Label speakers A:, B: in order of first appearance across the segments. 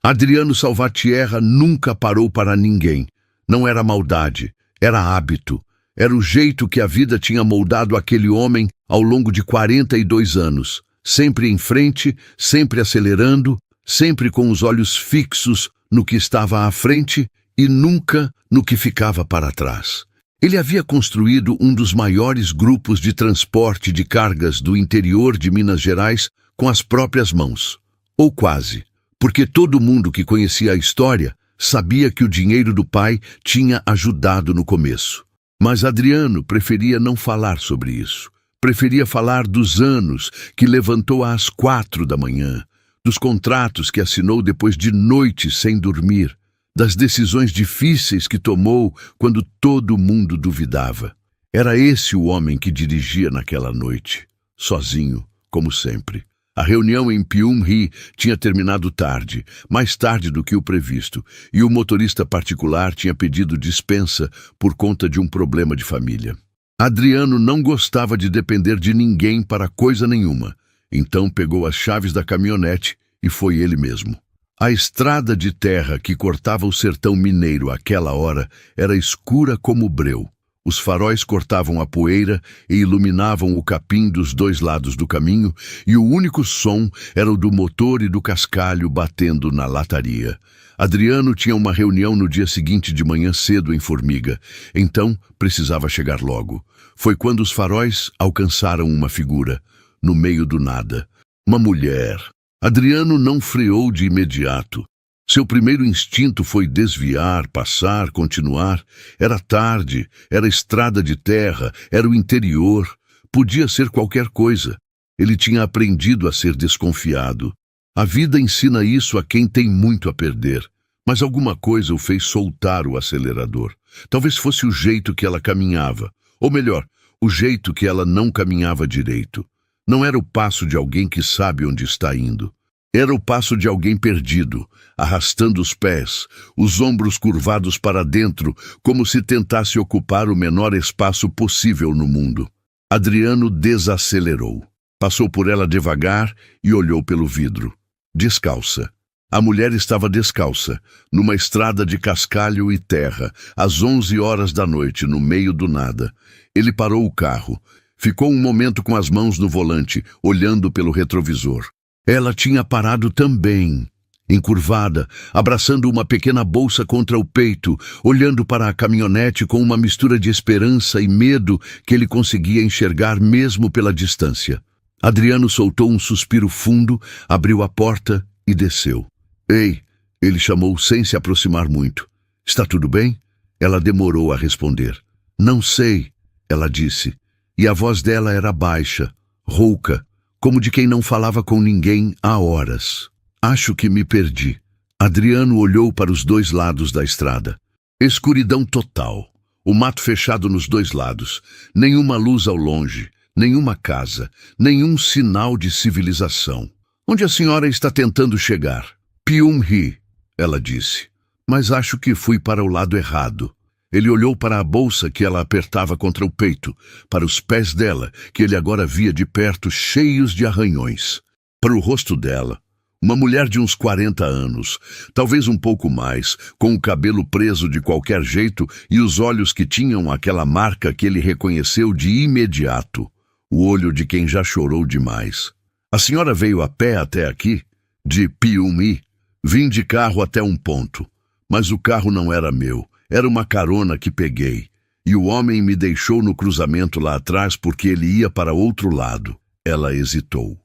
A: Adriano Salvatierra nunca parou para ninguém. Não era maldade, era hábito. Era o jeito que a vida tinha moldado aquele homem ao longo de 42 anos. Sempre em frente, sempre acelerando, sempre com os olhos fixos no que estava à frente e nunca no que ficava para trás. Ele havia construído um dos maiores grupos de transporte de cargas do interior de Minas Gerais com as próprias mãos. Ou quase, porque todo mundo que conhecia a história sabia que o dinheiro do pai tinha ajudado no começo. Mas Adriano preferia não falar sobre isso. Preferia falar dos anos que levantou às 4 da manhã, dos contratos que assinou depois de noites sem dormir, das decisões difíceis que tomou quando todo mundo duvidava. Era esse o homem que dirigia naquela noite, sozinho, como sempre. A reunião em Pyunri tinha terminado tarde, mais tarde do que o previsto, e o motorista particular tinha pedido dispensa por conta de um problema de família. Adriano não gostava de depender de ninguém para coisa nenhuma, então pegou as chaves da caminhonete e foi ele mesmo. A estrada de terra que cortava o sertão mineiro àquela hora era escura como breu. Os faróis cortavam a poeira e iluminavam o capim dos dois lados do caminho, e o único som era o do motor e do cascalho batendo na lataria. Adriano tinha uma reunião no dia seguinte de manhã cedo em Formiga, então precisava chegar logo. Foi quando os faróis alcançaram uma figura, no meio do nada. Uma mulher. Adriano não freou de imediato. Seu primeiro instinto foi desviar, passar, continuar. Era tarde, era estrada de terra, era o interior. Podia ser qualquer coisa. Ele tinha aprendido a ser desconfiado. A vida ensina isso a quem tem muito a perder. Mas alguma coisa o fez soltar o acelerador. Talvez fosse o jeito que ela caminhava. Ou melhor, o jeito que ela não caminhava direito. Não era o passo de alguém que sabe onde está indo. Era o passo de alguém perdido, arrastando os pés, os ombros curvados para dentro, como se tentasse ocupar o menor espaço possível no mundo. Adriano desacelerou. Passou por ela devagar e olhou pelo vidro. Descalça. A mulher estava descalça, numa estrada de cascalho e terra, às 11 horas da noite, no meio do nada. Ele parou o carro. Ficou um momento com as mãos no volante, olhando pelo retrovisor. Ela tinha parado também, encurvada, abraçando uma pequena bolsa contra o peito, olhando para a caminhonete com uma mistura de esperança e medo que ele conseguia enxergar mesmo pela distância. Adriano soltou um suspiro fundo, abriu a porta e desceu. "Ei", ele chamou sem se aproximar muito. "Está tudo bem?" Ela demorou a responder. "Não sei", ela disse, e a voz dela era baixa, rouca, como de quem não falava com ninguém há horas. "Acho que me perdi." Adriano olhou para os dois lados da estrada. Escuridão total. O mato fechado nos dois lados. Nenhuma luz ao longe. Nenhuma casa. Nenhum sinal de civilização. "Onde a senhora está tentando chegar?" "Pyunri", ela disse. "Mas acho que fui para o lado errado." Ele olhou para a bolsa que ela apertava contra o peito, para os pés dela, que ele agora via de perto cheios de arranhões, para o rosto dela. Uma mulher de uns 40 anos, talvez um pouco mais, com o cabelo preso de qualquer jeito e os olhos que tinham aquela marca que ele reconheceu de imediato, o olho de quem já chorou demais. "A senhora veio a pé até aqui?" "De Pyunri. Vim de carro até um ponto, mas o carro não era meu. Era uma carona que peguei, e o homem me deixou no cruzamento lá atrás porque ele ia para outro lado." Ela hesitou.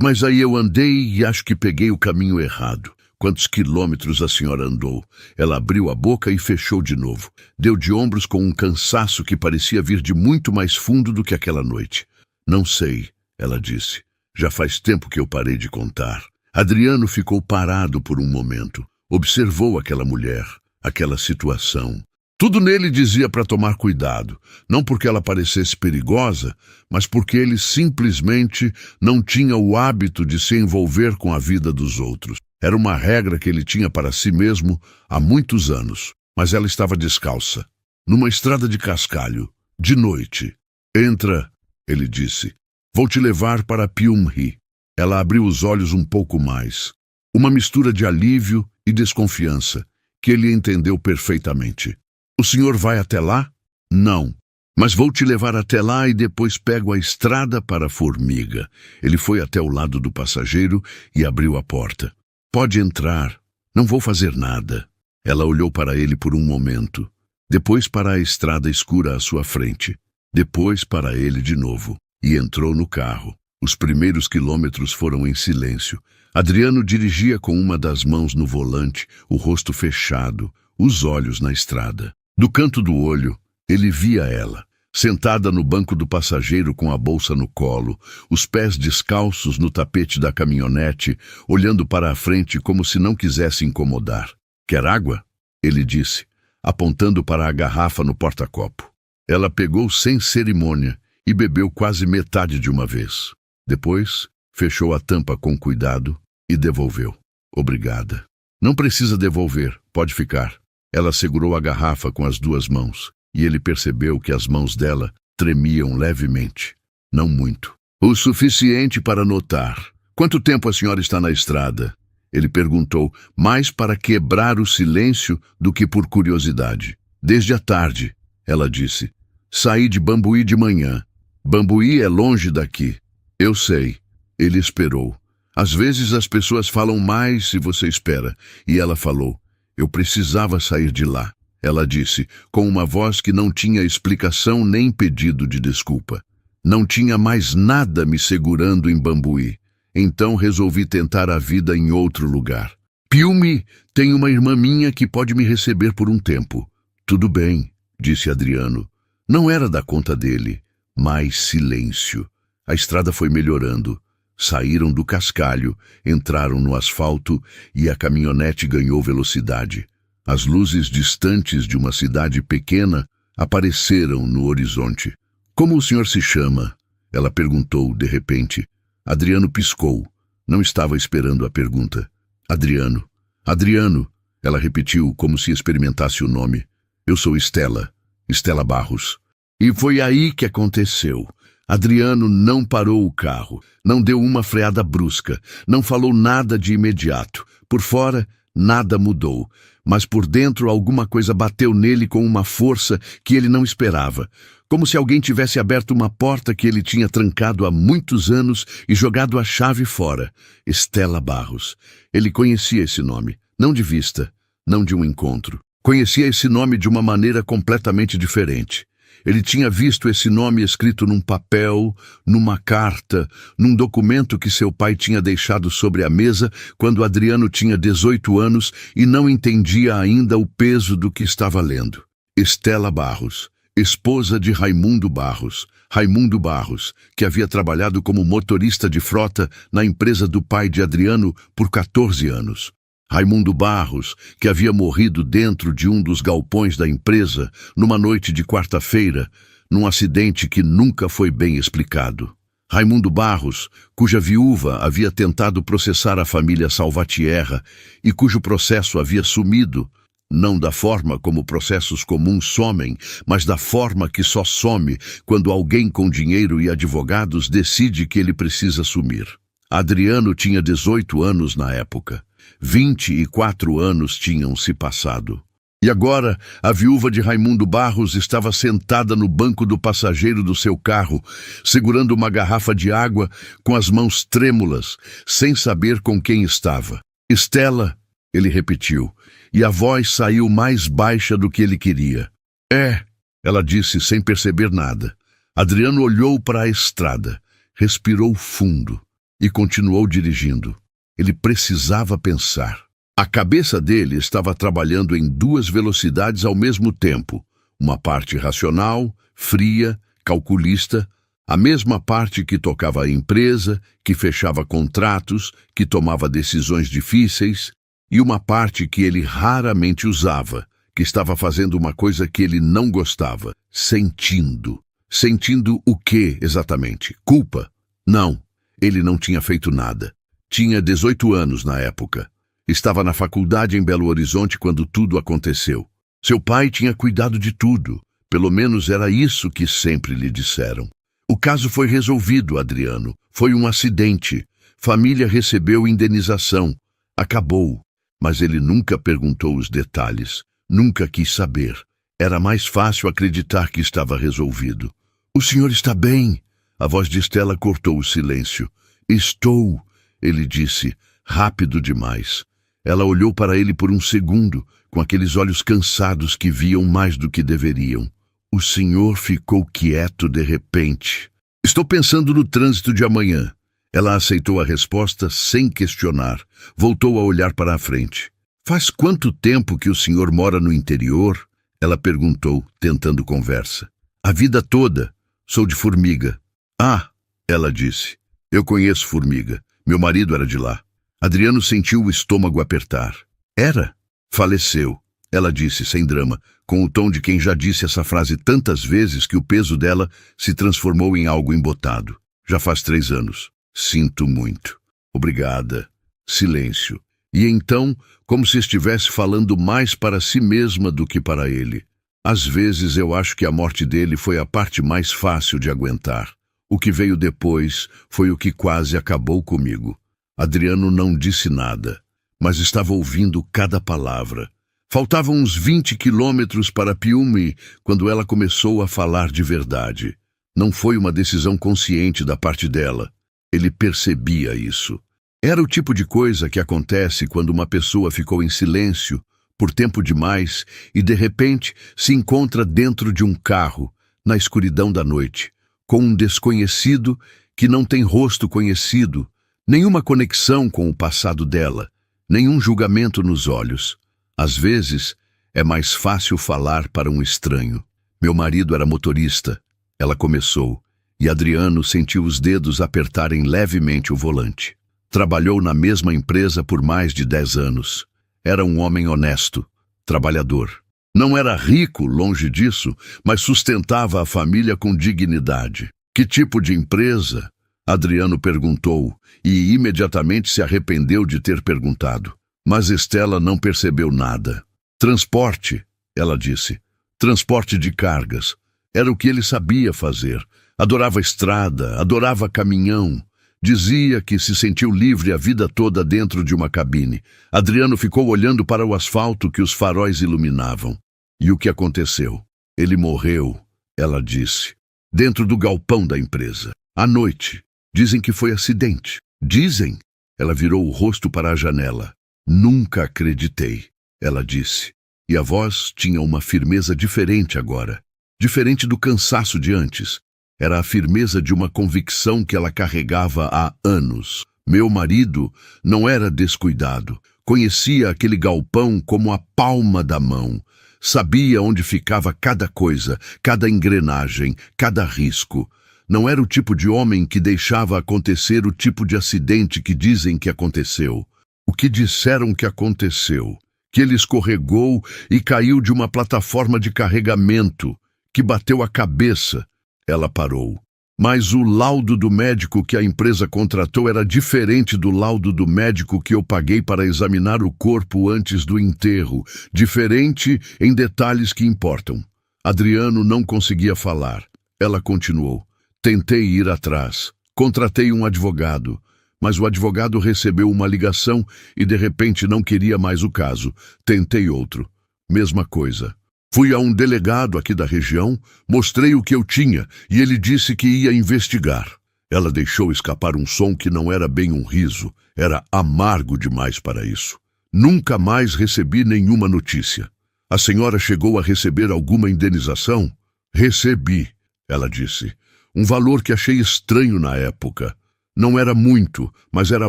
A: "Mas aí eu andei e acho que peguei o caminho errado." "Quantos quilômetros a senhora andou?" Ela abriu a boca e fechou de novo. Deu de ombros com um cansaço que parecia vir de muito mais fundo do que aquela noite. "Não sei", ela disse. "Já faz tempo que eu parei de contar." Adriano ficou parado por um momento. Observou aquela mulher. Aquela situação. Tudo nele dizia para tomar cuidado, não porque ela parecesse perigosa, mas porque ele simplesmente não tinha o hábito de se envolver com a vida dos outros. Era uma regra que ele tinha para si mesmo há muitos anos, mas ela estava descalça, numa estrada de cascalho, de noite. "Entra", ele disse. "Vou te levar para Pyunri." Ela abriu os olhos um pouco mais. Uma mistura de alívio e desconfiança, que ele entendeu perfeitamente. O senhor vai até lá? Não. Mas vou te levar até lá e depois pego a estrada para a Formiga. Ele foi até o lado do passageiro e abriu a porta. Pode entrar. Não vou fazer nada. Ela olhou para ele por um momento. Depois para a estrada escura à sua frente. Depois para ele de novo. E entrou no carro. Os primeiros quilômetros foram em silêncio. Adriano dirigia com uma das mãos no volante, o rosto fechado, os olhos na estrada. Do canto do olho, ele via ela, sentada no banco do passageiro com a bolsa no colo, os pés descalços no tapete da caminhonete, olhando para a frente como se não quisesse incomodar. Quer água? Ele disse, apontando para a garrafa no porta-copo. Ela pegou sem cerimônia e bebeu quase metade de uma vez. Depois, fechou a tampa com cuidado e devolveu. Obrigada. Não precisa devolver, pode ficar. Ela segurou a garrafa com as duas mãos e ele percebeu que as mãos dela tremiam levemente. Não muito. O suficiente para notar. Quanto tempo a senhora está na estrada? Ele perguntou, mais para quebrar o silêncio do que por curiosidade. Desde a tarde, ela disse. Saí de Bambuí de manhã. Bambuí é longe daqui. Eu sei. Ele esperou. Às vezes as pessoas falam mais se você espera. E ela falou. Eu precisava sair de lá. Ela disse, com uma voz que não tinha explicação nem pedido de desculpa. Não tinha mais nada me segurando em Bambuí. Então resolvi tentar a vida em outro lugar. Piume tem uma irmã minha que pode me receber por um tempo. Tudo bem, disse Adriano. Não era da conta dele. Mais silêncio. A estrada foi melhorando. Saíram do cascalho, entraram no asfalto e a caminhonete ganhou velocidade. As luzes distantes de uma cidade pequena apareceram no horizonte. Como o senhor se chama? Ela perguntou de repente. Adriano piscou. Não estava esperando a pergunta. Adriano. Adriano. Ela repetiu como se experimentasse o nome. Eu sou Estela. Estela Barros. E foi aí que aconteceu. Adriano não parou o carro, não deu uma freada brusca, não falou nada de imediato. Por fora, nada mudou, mas por dentro alguma coisa bateu nele com uma força que ele não esperava, como se alguém tivesse aberto uma porta que ele tinha trancado há muitos anos e jogado a chave fora. Estela Barros. Ele conhecia esse nome, não de vista, não de um encontro. Conhecia esse nome de uma maneira completamente diferente. Ele tinha visto esse nome escrito num papel, numa carta, num documento que seu pai tinha deixado sobre a mesa quando Adriano tinha 18 anos e não entendia ainda o peso do que estava lendo. Estela Barros, esposa de Raimundo Barros. Raimundo Barros, que havia trabalhado como motorista de frota na empresa do pai de Adriano por 14 anos. Raimundo Barros, que havia morrido dentro de um dos galpões da empresa numa noite de quarta-feira, num acidente que nunca foi bem explicado. Raimundo Barros, cuja viúva havia tentado processar a família Salvatierra e cujo processo havia sumido, não da forma como processos comuns somem, mas da forma que só some quando alguém com dinheiro e advogados decide que ele precisa sumir. Adriano tinha 18 anos na época. 24 anos tinham se passado. E agora, a viúva de Raimundo Barros estava sentada no banco do passageiro do seu carro, segurando uma garrafa de água com as mãos trêmulas, sem saber com quem estava. Estela, ele repetiu, e a voz saiu mais baixa do que ele queria. É, ela disse sem perceber nada. Adriano olhou para a estrada, respirou fundo e continuou dirigindo. Ele precisava pensar. A cabeça dele estava trabalhando em duas velocidades ao mesmo tempo. Uma parte racional, fria, calculista, a mesma parte que tocava a empresa, que fechava contratos, que tomava decisões difíceis, e uma parte que ele raramente usava, que estava fazendo uma coisa que ele não gostava, sentindo. Sentindo o quê, exatamente? Culpa? Não, ele não tinha feito nada. Tinha 18 anos na época. Estava na faculdade em Belo Horizonte quando tudo aconteceu. Seu pai tinha cuidado de tudo. Pelo menos era isso que sempre lhe disseram. O caso foi resolvido, Adriano. Foi um acidente. Família recebeu indenização. Acabou, mas ele nunca perguntou os detalhes, nunca quis saber. Era mais fácil acreditar que estava resolvido. O senhor está bem? A voz de Stella cortou o silêncio. Estou, ele disse, rápido demais. Ela olhou para ele por um segundo, com aqueles olhos cansados que viam mais do que deveriam. O senhor ficou quieto de repente. Estou pensando no trânsito de amanhã. Ela aceitou a resposta sem questionar. Voltou a olhar para a frente. Faz quanto tempo que o senhor mora no interior? Ela perguntou, tentando conversa. A vida toda. Sou de Formiga. Ah, ela disse. Eu conheço Formiga. Meu marido era de lá. Adriano sentiu o estômago apertar. Era? Faleceu, ela disse sem drama, com o tom de quem já disse essa frase tantas vezes que o peso dela se transformou em algo embotado. Já faz 3 anos. Sinto muito. Obrigada. Silêncio. E então, como se estivesse falando mais para si mesma do que para ele. Às vezes eu acho que a morte dele foi a parte mais fácil de aguentar. O que veio depois foi o que quase acabou comigo. Adriano não disse nada, mas estava ouvindo cada palavra. Faltavam uns 20 quilômetros para Piumi quando ela começou a falar de verdade. Não foi uma decisão consciente da parte dela. Ele percebia isso. Era o tipo de coisa que acontece quando uma pessoa ficou em silêncio por tempo demais e, de repente, se encontra dentro de um carro, na escuridão da noite, com um desconhecido que não tem rosto conhecido, nenhuma conexão com o passado dela, nenhum julgamento nos olhos. Às vezes, é mais fácil falar para um estranho. Meu marido era motorista, ela começou, e Adriano sentiu os dedos apertarem levemente o volante. Trabalhou na mesma empresa por mais de 10 anos. Era um homem honesto, trabalhador. Não era rico, longe disso, mas sustentava a família com dignidade. Que tipo de empresa? Adriano perguntou, e imediatamente se arrependeu de ter perguntado. Mas Stella não percebeu nada. Transporte, ela disse. Transporte de cargas. Era o que ele sabia fazer. Adorava estrada, adorava caminhão. Dizia que se sentiu livre a vida toda dentro de uma cabine. Adriano ficou olhando para o asfalto que os faróis iluminavam. E o que aconteceu? Ele morreu, ela disse, dentro do galpão da empresa. À noite. Dizem que foi acidente. Dizem. Ela virou o rosto para a janela. Nunca acreditei, ela disse. E a voz tinha uma firmeza diferente agora. Diferente do cansaço de antes. Era a firmeza de uma convicção que ela carregava há anos. Meu marido não era descuidado. Conhecia aquele galpão como a palma da mão. Sabia onde ficava cada coisa, cada engrenagem, cada risco. Não era o tipo de homem que deixava acontecer o tipo de acidente que dizem que aconteceu. O que disseram que aconteceu? Que ele escorregou e caiu de uma plataforma de carregamento, que bateu a cabeça. Ela parou. Mas o laudo do médico que a empresa contratou era diferente do laudo do médico que eu paguei para examinar o corpo antes do enterro. Diferente em detalhes que importam. Adriano não conseguia falar. Ela continuou. Tentei ir atrás. Contratei um advogado. Mas o advogado recebeu uma ligação e de repente não queria mais o caso. Tentei outro. Mesma coisa. Fui a um delegado aqui da região, mostrei o que eu tinha e ele disse que ia investigar. Ela deixou escapar um som que não era bem um riso, era amargo demais para isso. Nunca mais recebi nenhuma notícia. A senhora chegou a receber alguma indenização? Recebi, ela disse. Um valor que achei estranho na época. Não era muito, mas era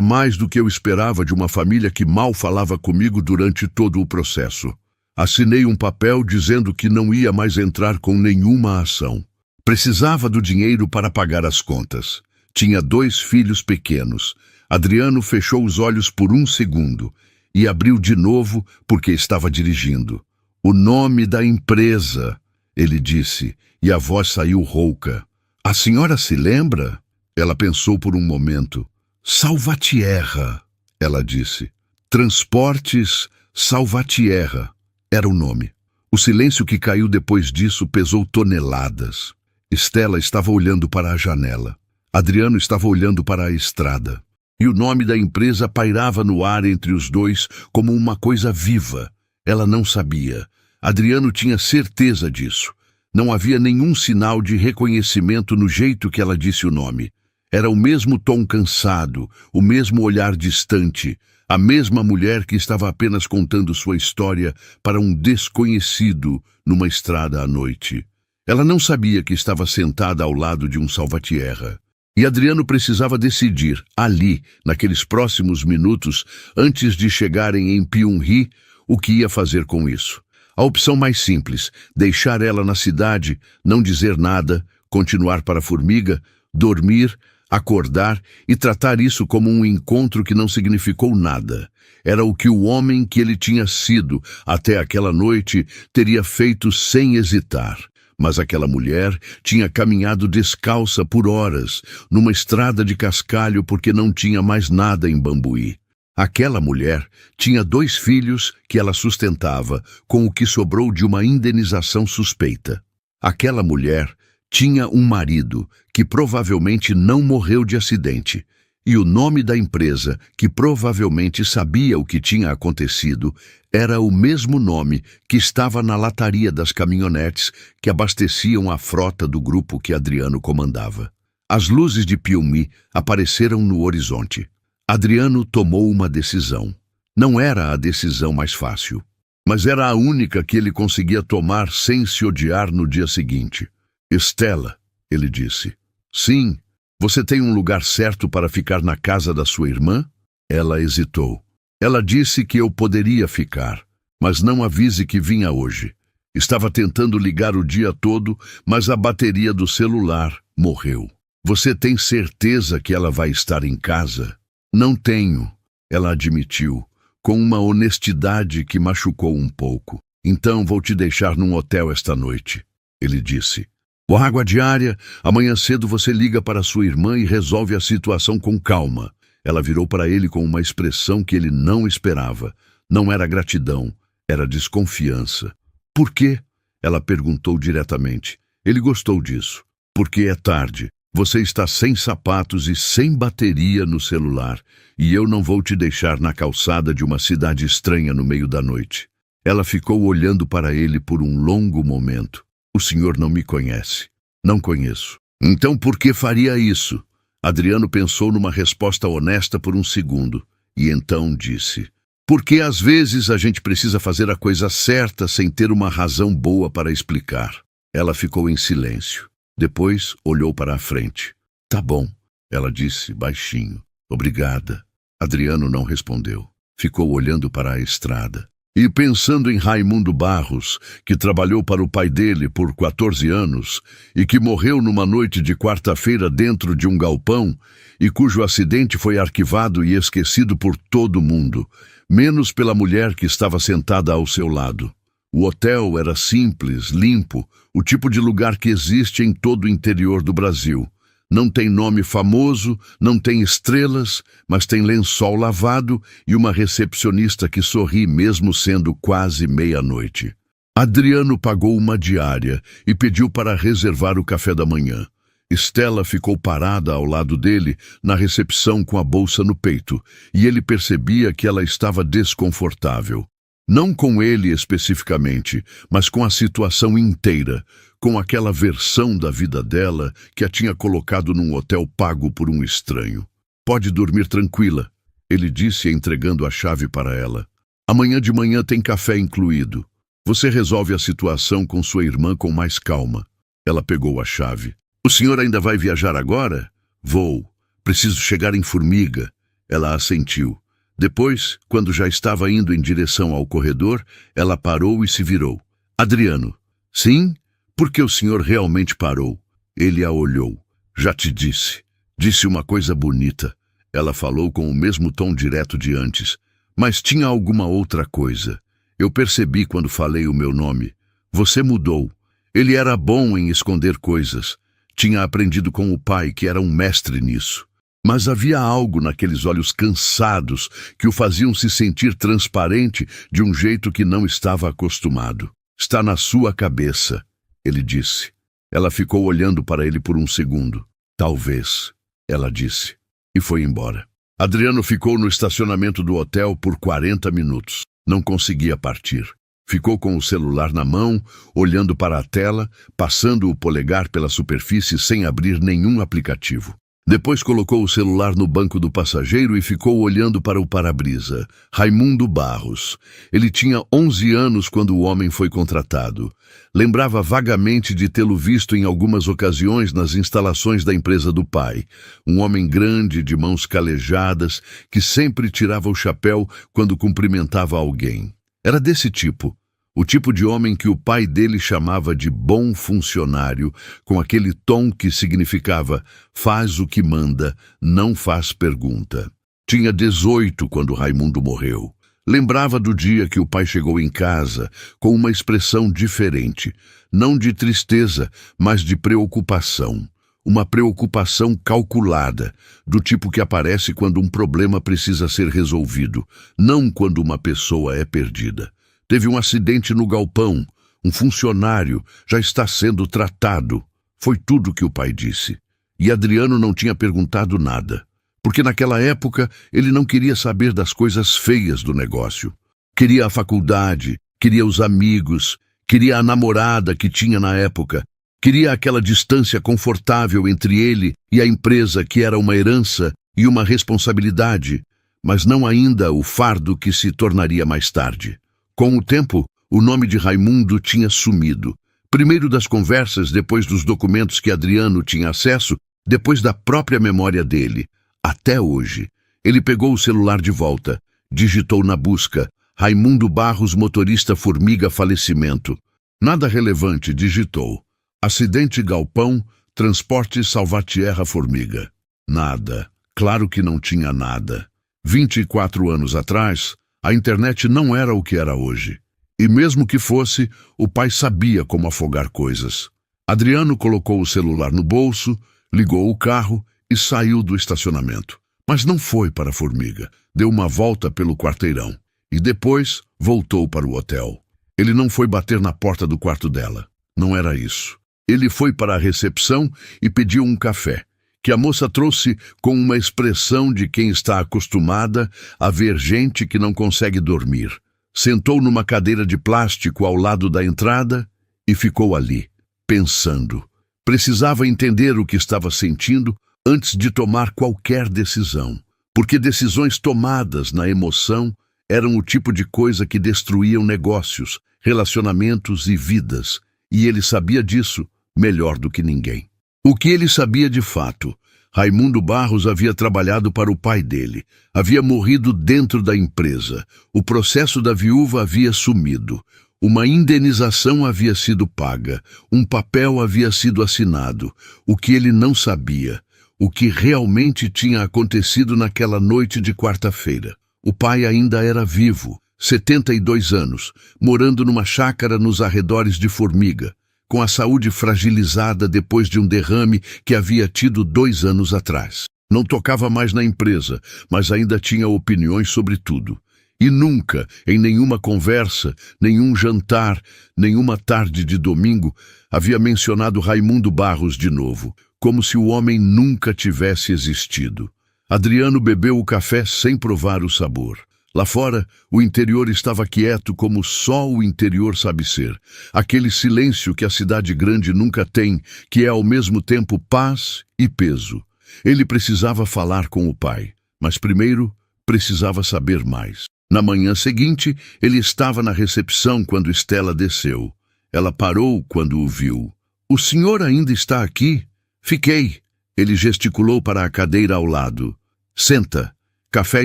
A: mais do que eu esperava de uma família que mal falava comigo durante todo o processo. Assinei um papel dizendo que não ia mais entrar com nenhuma ação. Precisava do dinheiro para pagar as contas. Tinha 2 filhos pequenos. Adriano fechou os olhos por um segundo e abriu de novo porque estava dirigindo. O nome da empresa, ele disse, e a voz saiu rouca. A senhora se lembra? Ela pensou por um momento. Salvatierra, ela disse. Transportes Salvatierra. Era o nome. O silêncio que caiu depois disso pesou toneladas. Stella estava olhando para a janela. Adriano estava olhando para a estrada. E o nome da empresa pairava no ar entre os dois como uma coisa viva. Ela não sabia. Adriano tinha certeza disso. Não havia nenhum sinal de reconhecimento no jeito que ela disse o nome. Era o mesmo tom cansado, o mesmo olhar distante, a mesma mulher que estava apenas contando sua história para um desconhecido numa estrada à noite. Ela não sabia que estava sentada ao lado de um salvatierra. E Adriano precisava decidir, ali, naqueles próximos minutos, antes de chegarem em Pyongyang, o que ia fazer com isso. A opção mais simples, deixar ela na cidade, não dizer nada, continuar para a Formiga, dormir, acordar e tratar isso como um encontro que não significou nada. Era o que o homem que ele tinha sido até aquela noite teria feito sem hesitar. Mas aquela mulher tinha caminhado descalça por horas, numa estrada de cascalho porque não tinha mais nada em Bambuí. Aquela mulher tinha 2 filhos que ela sustentava com o que sobrou de uma indenização suspeita. Aquela mulher tinha um marido que provavelmente não morreu de acidente, e o nome da empresa, que provavelmente sabia o que tinha acontecido, era o mesmo nome que estava na lataria das caminhonetes que abasteciam a frota do grupo que Adriano comandava. As luzes de Pyongyang apareceram no horizonte. Adriano tomou uma decisão. Não era a decisão mais fácil, mas era a única que ele conseguia tomar sem se odiar no dia seguinte. Estela, ele disse. Sim, você tem um lugar certo para ficar na casa da sua irmã? Ela hesitou. Ela disse que eu poderia ficar, mas não avise que vinha hoje. Estava tentando ligar o dia todo, mas a bateria do celular morreu. Você tem certeza que ela vai estar em casa? Não tenho, ela admitiu, com uma honestidade que machucou um pouco. Então vou te deixar num hotel esta noite, ele disse. O água diária, amanhã cedo você liga para sua irmã e resolve a situação com calma. Ela virou para ele com uma expressão que ele não esperava. Não era gratidão, era desconfiança. Por quê? Ela perguntou diretamente. Ele gostou disso. Porque é tarde. Você está sem sapatos e sem bateria no celular, e eu não vou te deixar na calçada de uma cidade estranha no meio da noite. Ela ficou olhando para ele por um longo momento. O senhor não me conhece. Não conheço. Então por que faria isso? Adriano pensou numa resposta honesta por um segundo, e então disse: porque às vezes a gente precisa fazer a coisa certa sem ter uma razão boa para explicar. Ela ficou em silêncio. Depois olhou para a frente. Tá bom, ela disse baixinho. Obrigada. Adriano não respondeu. Ficou olhando para a estrada. E pensando em Raimundo Barros, que trabalhou para o pai dele por 14 anos e que morreu numa noite de quarta-feira dentro de um galpão e cujo acidente foi arquivado e esquecido por todo mundo, menos pela mulher que estava sentada ao seu lado. O hotel era simples, limpo, o tipo de lugar que existe em todo o interior do Brasil. Não tem nome famoso, não tem estrelas, mas tem lençol lavado e uma recepcionista que sorri mesmo sendo quase meia-noite. Adriano pagou uma diária e pediu para reservar o café da manhã. Estela ficou parada ao lado dele, na recepção com a bolsa no peito, e ele percebia que ela estava desconfortável. Não com ele especificamente, mas com a situação inteira, com aquela versão da vida dela que a tinha colocado num hotel pago por um estranho. Pode dormir tranquila, ele disse entregando a chave para ela. Amanhã de manhã tem café incluído. Você resolve a situação com sua irmã com mais calma. Ela pegou a chave. O senhor ainda vai viajar agora? Vou. Preciso chegar em Formiga. Ela assentiu. Depois, quando já estava indo em direção ao corredor, ela parou e se virou. Adriano. Sim? Por que o senhor realmente parou? Ele a olhou. Já te disse. Disse uma coisa bonita. Ela falou com o mesmo tom direto de antes. Mas tinha alguma outra coisa. Eu percebi quando falei o meu nome. Você mudou. Ele era bom em esconder coisas. Tinha aprendido com o pai, que era um mestre nisso. Mas havia algo naqueles olhos cansados que o faziam se sentir transparente de um jeito que não estava acostumado. Está na sua cabeça, ele disse. Ela ficou olhando para ele por um segundo. Talvez, ela disse, e foi embora. Adriano ficou no estacionamento do hotel por 40 minutos. Não conseguia partir. Ficou com o celular na mão, olhando para a tela, passando o polegar pela superfície sem abrir nenhum aplicativo. Depois colocou o celular no banco do passageiro e ficou olhando para o para-brisa. Raimundo Barros. Ele tinha 11 anos quando o homem foi contratado. Lembrava vagamente de tê-lo visto em algumas ocasiões nas instalações da empresa do pai. Um homem grande, de mãos calejadas, que sempre tirava o chapéu quando cumprimentava alguém. Era desse tipo. O tipo de homem que o pai dele chamava de bom funcionário, com aquele tom que significava faz o que manda, não faz pergunta. Tinha 18 quando Raimundo morreu. Lembrava do dia que o pai chegou em casa com uma expressão diferente, não de tristeza, mas de preocupação. Uma preocupação calculada, do tipo que aparece quando um problema precisa ser resolvido, não quando uma pessoa é perdida. Teve um acidente no galpão. Um funcionário já está sendo tratado. Foi tudo que o pai disse. E Adriano não tinha perguntado nada, porque naquela época ele não queria saber das coisas feias do negócio. Queria a faculdade, queria os amigos, queria a namorada que tinha na época, queria aquela distância confortável entre ele e a empresa que era uma herança e uma responsabilidade, mas não ainda o fardo que se tornaria mais tarde. Com o tempo, o nome de Raimundo tinha sumido. Primeiro das conversas, depois dos documentos que Adriano tinha acesso, depois da própria memória dele. Até hoje. Ele pegou o celular de volta, digitou na busca, Raimundo Barros, motorista Formiga, falecimento. Nada relevante, digitou. Acidente galpão, transporte Salvatierra Formiga. Nada. Claro que não tinha nada. 24 anos atrás, a internet não era o que era hoje. E mesmo que fosse, o pai sabia como afogar coisas. Adriano colocou o celular no bolso, ligou o carro e saiu do estacionamento. Mas não foi para a Formiga. Deu uma volta pelo quarteirão. E depois voltou para o hotel. Ele não foi bater na porta do quarto dela. Não era isso. Ele foi para a recepção e pediu um café, que a moça trouxe com uma expressão de quem está acostumada a ver gente que não consegue dormir. Sentou numa cadeira de plástico ao lado da entrada e ficou ali, pensando. Precisava entender o que estava sentindo antes de tomar qualquer decisão, porque decisões tomadas na emoção eram o tipo de coisa que destruíam negócios, relacionamentos e vidas, e ele sabia disso melhor do que ninguém. O que ele sabia de fato? Raimundo Barros havia trabalhado para o pai dele. Havia morrido dentro da empresa. O processo da viúva havia sumido. Uma indenização havia sido paga. Um papel havia sido assinado. O que ele não sabia, o que realmente tinha acontecido naquela noite de quarta-feira. O pai ainda era vivo, 72 anos, morando numa chácara nos arredores de Formiga, com a saúde fragilizada depois de um derrame que havia tido 2 anos atrás. Não tocava mais na empresa, mas ainda tinha opiniões sobre tudo. E nunca, em nenhuma conversa, nenhum jantar, nenhuma tarde de domingo, havia mencionado Raimundo Barros de novo, como se o homem nunca tivesse existido. Adriano bebeu o café sem provar o sabor. Lá fora, o interior estava quieto como só o interior sabe ser. Aquele silêncio que a cidade grande nunca tem, que é ao mesmo tempo paz e peso. Ele precisava falar com o pai, mas primeiro precisava saber mais. Na manhã seguinte, ele estava na recepção quando Estela desceu. Ela parou quando o viu. "O senhor ainda está aqui?" "Fiquei." Ele gesticulou para a cadeira ao lado. "Senta. Café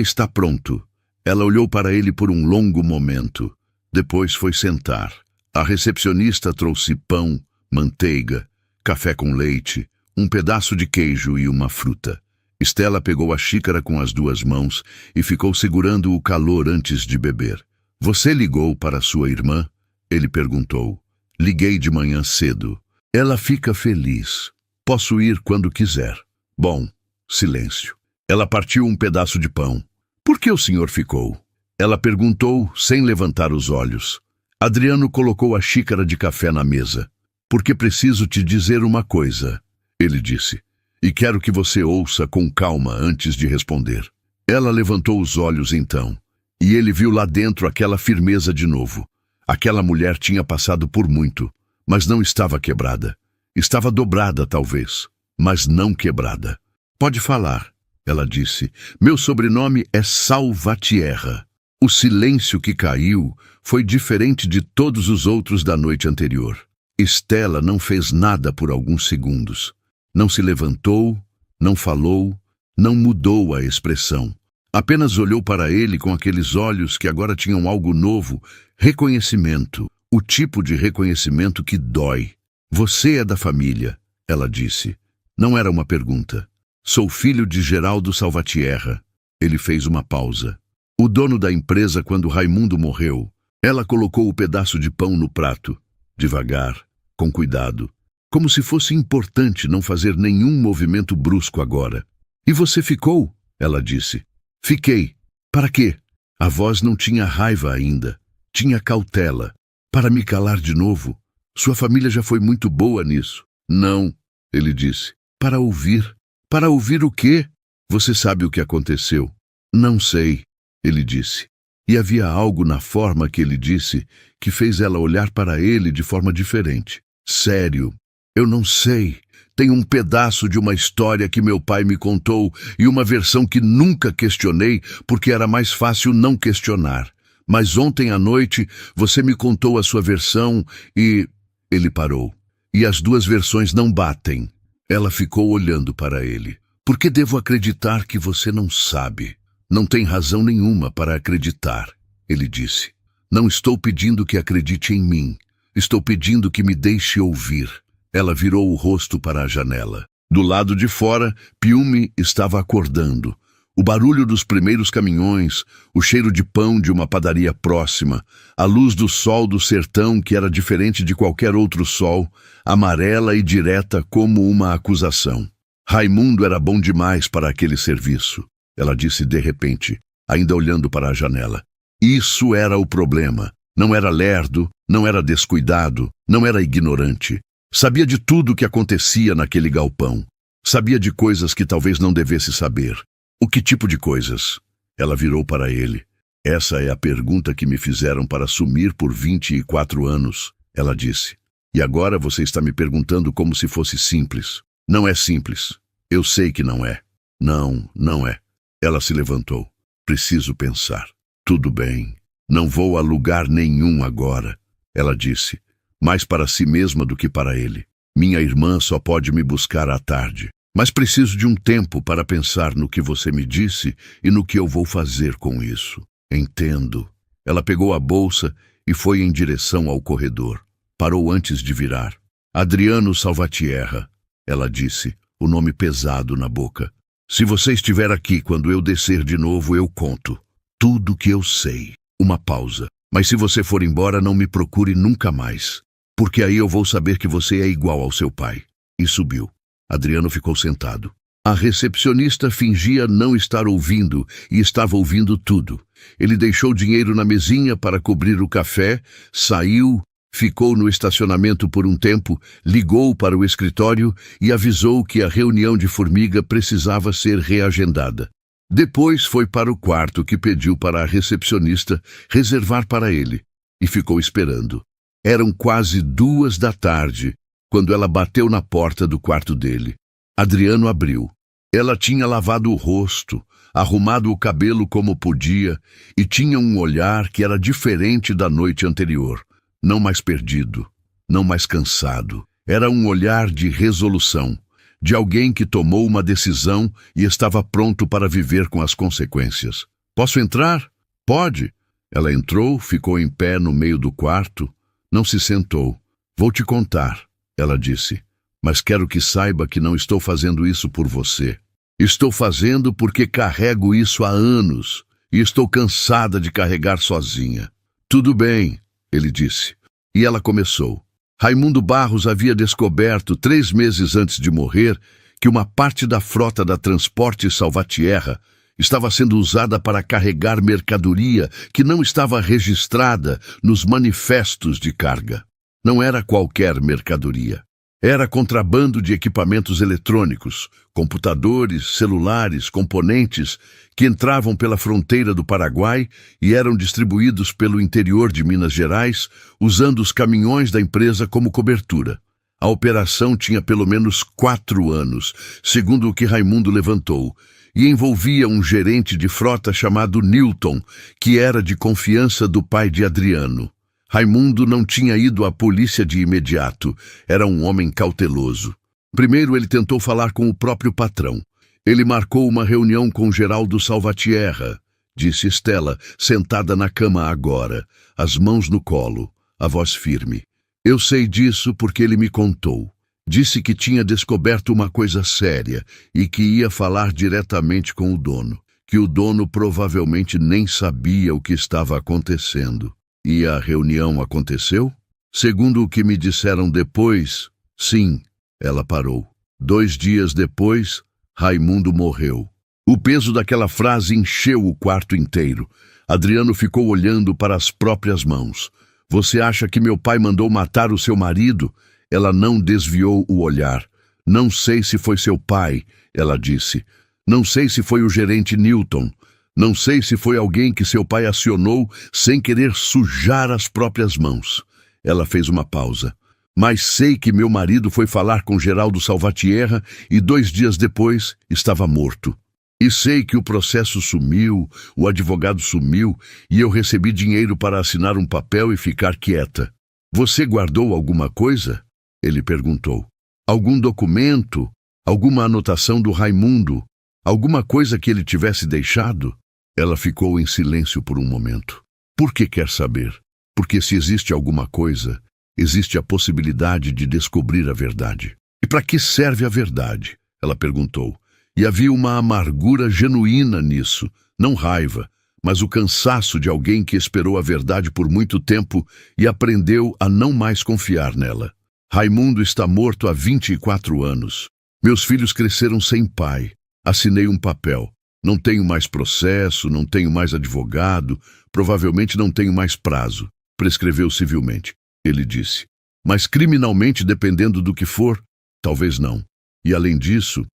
A: está pronto." Ela olhou para ele por um longo momento. Depois foi sentar. A recepcionista trouxe pão, manteiga, café com leite, um pedaço de queijo e uma fruta. Estela pegou a xícara com as 2 mãos e ficou segurando o calor antes de beber. "Você ligou para sua irmã?" Ele perguntou. "Liguei de manhã cedo." "Ela fica feliz. Posso ir quando quiser." "Bom." Silêncio. Ela partiu um pedaço de pão. "Por que o senhor ficou?" Ela perguntou, sem levantar os olhos. Adriano colocou a xícara de café na mesa. "Porque preciso te dizer uma coisa," ele disse, "e quero que você ouça com calma antes de responder." Ela levantou os olhos então, e ele viu lá dentro aquela firmeza de novo. Aquela mulher tinha passado por muito, mas não estava quebrada. Estava dobrada, talvez, mas não quebrada. Pode falar, ela disse. Meu sobrenome é Salvatierra. O silêncio que caiu foi diferente de todos os outros da noite anterior. Stella não fez nada por alguns segundos. Não se levantou, não falou, não mudou a expressão. Apenas olhou para ele com aqueles olhos que agora tinham algo novo, reconhecimento, o tipo de reconhecimento que dói. Você é da família, ela disse. Não era uma pergunta. Sou filho de Geraldo Salvatierra. Ele fez uma pausa. O dono da empresa quando Raimundo morreu. Ela colocou o pedaço de pão no prato, devagar, com cuidado, como se fosse importante não fazer nenhum movimento brusco agora. E você ficou? Ela disse. Fiquei. Para quê? A voz não tinha raiva ainda. Tinha cautela. Para me calar de novo. Sua família já foi muito boa nisso. Não, ele disse. Para ouvir. Para ouvir o quê? Você sabe o que aconteceu? Não sei, ele disse. E havia algo na forma que ele disse que fez ela olhar para ele de forma diferente. Sério, eu não sei. Tem um pedaço de uma história que meu pai me contou e uma versão que nunca questionei porque era mais fácil não questionar. Mas ontem à noite você me contou a sua versão e... Ele parou. E as duas versões não batem. Ela ficou olhando para ele. Por que devo acreditar que você não sabe? Não tem razão nenhuma para acreditar, ele disse. Não estou pedindo que acredite em mim. Estou pedindo que me deixe ouvir. Ela virou o rosto para a janela. Do lado de fora, Piume estava acordando. O barulho dos primeiros caminhões, o cheiro de pão de uma padaria próxima, a luz do sol do sertão que era diferente de qualquer outro sol, amarela e direta como uma acusação. Raimundo era bom demais para aquele serviço, ela disse de repente, ainda olhando para a janela. Isso era o problema. Não era lerdo, não era descuidado, não era ignorante. Sabia de tudo o que acontecia naquele galpão. Sabia de coisas que talvez não devesse saber. O que tipo de coisas? Ela virou para ele. Essa é a pergunta que me fizeram para sumir por 24 anos, ela disse. E agora você está me perguntando como se fosse simples. Não é simples. Eu sei que não é. Não, não é. Ela se levantou. Preciso pensar. Tudo bem. Não vou a lugar nenhum agora, ela disse. Mais para si mesma do que para ele. Minha irmã só pode me buscar à tarde. Mas preciso de um tempo para pensar no que você me disse e no que eu vou fazer com isso. Entendo. Ela pegou a bolsa e foi em direção ao corredor. Parou antes de virar. Adriano Salvatierra, ela disse, o nome pesado na boca. Se você estiver aqui quando eu descer de novo, eu conto. Tudo que eu sei. Uma pausa. Mas se você for embora, não me procure nunca mais. Porque aí eu vou saber que você é igual ao seu pai. E subiu. Adriano ficou sentado. A recepcionista fingia não estar ouvindo e estava ouvindo tudo. Ele deixou dinheiro na mesinha para cobrir o café, saiu, ficou no estacionamento por um tempo, ligou para o escritório e avisou que a reunião de Formiga precisava ser reagendada. Depois foi para o quarto que pediu para a recepcionista reservar para ele e ficou esperando. Eram quase 2 da tarde quando ela bateu na porta do quarto dele. Adriano abriu. Ela tinha lavado o rosto, arrumado o cabelo como podia e tinha um olhar que era diferente da noite anterior. Não mais perdido, não mais cansado. Era um olhar de resolução, de alguém que tomou uma decisão e estava pronto para viver com as consequências. Posso entrar? Pode. Ela entrou, ficou em pé no meio do quarto, não se sentou. Vou te contar, ela disse, mas quero que saiba que não estou fazendo isso por você. Estou fazendo porque carrego isso há anos e estou cansada de carregar sozinha. Tudo bem, ele disse. E ela começou. Raimundo Barros havia descoberto 3 meses antes de morrer que uma parte da frota da Transporte Salvatierra estava sendo usada para carregar mercadoria que não estava registrada nos manifestos de carga. Não era qualquer mercadoria. Era contrabando de equipamentos eletrônicos, computadores, celulares, componentes que entravam pela fronteira do Paraguai e eram distribuídos pelo interior de Minas Gerais, usando os caminhões da empresa como cobertura. A operação tinha pelo menos 4 anos, segundo o que Raimundo levantou, e envolvia um gerente de frota chamado Newton, que era de confiança do pai de Adriano. Raimundo não tinha ido à polícia de imediato. Era um homem cauteloso. Primeiro ele tentou falar com o próprio patrão. Ele marcou uma reunião com Geraldo Salvatierra, disse Estela, sentada na cama agora, as mãos no colo, a voz firme. Eu sei disso porque ele me contou. Disse que tinha descoberto uma coisa séria e que ia falar diretamente com o dono, que o dono provavelmente nem sabia o que estava acontecendo. E a reunião aconteceu? Segundo o que me disseram depois, sim. Ela parou. 2 dias depois, Raimundo morreu. O peso daquela frase encheu o quarto inteiro. Adriano ficou olhando para as próprias mãos. Você acha que meu pai mandou matar o seu marido? Ela não desviou o olhar. Não sei se foi seu pai, ela disse. Não sei se foi o gerente Newton. Não sei se foi alguém que seu pai acionou sem querer sujar as próprias mãos. Ela fez uma pausa. Mas sei que meu marido foi falar com Geraldo Salvatierra e 2 dias depois estava morto. E sei que o processo sumiu, o advogado sumiu e eu recebi dinheiro para assinar um papel e ficar quieta. Você guardou alguma coisa? Ele perguntou. Algum documento? Alguma anotação do Raimundo? Alguma coisa que ele tivesse deixado? Ela ficou em silêncio por um momento. Por que quer saber? Porque se existe alguma coisa, existe a possibilidade de descobrir a verdade. E para que serve a verdade? Ela perguntou. E havia uma amargura genuína nisso, não raiva, mas o cansaço de alguém que esperou a verdade por muito tempo e aprendeu a não mais confiar nela. Raimundo está morto há 24 anos. Meus filhos cresceram sem pai. Assinei um papel. Não tenho mais processo, não tenho mais advogado, provavelmente não tenho mais prazo. Prescreveu civilmente, ele disse. Mas criminalmente, dependendo do que for, talvez não. E além disso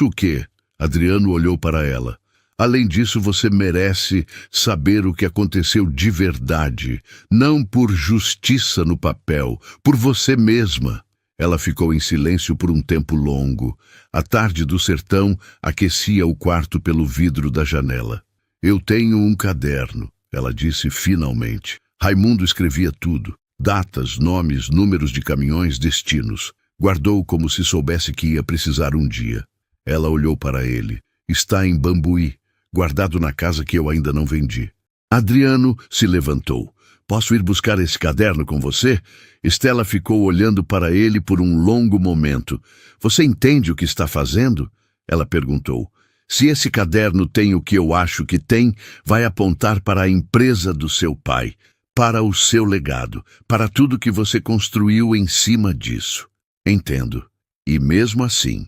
A: o quê? Adriano olhou para ela. Além disso, você merece saber o que aconteceu de verdade, não por justiça no papel, por você mesma. Ela ficou em silêncio por um tempo longo. A tarde do sertão aquecia o quarto pelo vidro da janela. Eu tenho um caderno, ela disse finalmente. Raimundo escrevia tudo. Datas, nomes, números de caminhões, destinos. Guardou como se soubesse que ia precisar um dia. Ela olhou para ele. Está em Bambuí, guardado na casa que eu ainda não vendi. Adriano se levantou. Posso ir buscar esse caderno com você? Estela ficou olhando para ele por um longo momento. Você entende o que está fazendo? Ela perguntou. Se esse caderno tem o que eu acho que tem, vai apontar para a empresa do seu pai, para o seu legado, para tudo que você construiu em cima disso. Entendo. E mesmo assim,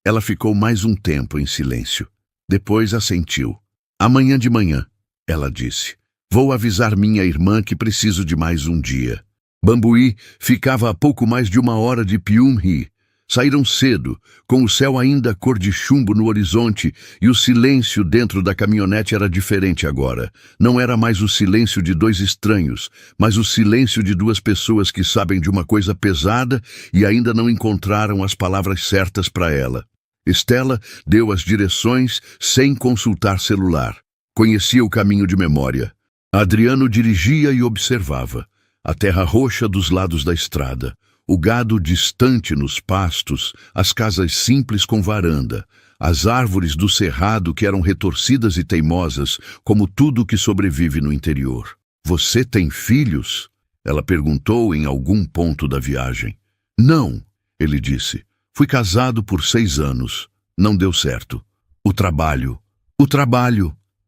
A: ela ficou mais um tempo em silêncio. Depois assentiu. Amanhã de manhã, ela disse. Vou avisar minha irmã que preciso de mais um dia. Bambuí ficava a pouco mais de 1 hora de Piumhi. Saíram cedo, com o céu ainda cor de chumbo no horizonte, e o silêncio dentro da caminhonete era diferente agora. Não era mais o silêncio de 2 estranhos, mas o silêncio de 2 pessoas que sabem de uma coisa pesada e ainda não encontraram as palavras certas para ela. Estela deu as direções sem consultar celular. Conhecia o caminho de memória. Adriano dirigia e observava. A terra roxa dos lados da estrada, o gado distante nos pastos, as casas simples com varanda, as árvores do cerrado que eram retorcidas e teimosas, como tudo que sobrevive no interior. Você tem filhos? Ela perguntou em algum ponto da viagem. Não, ele disse. Fui casado por 6 anos. Não deu certo. O trabalho,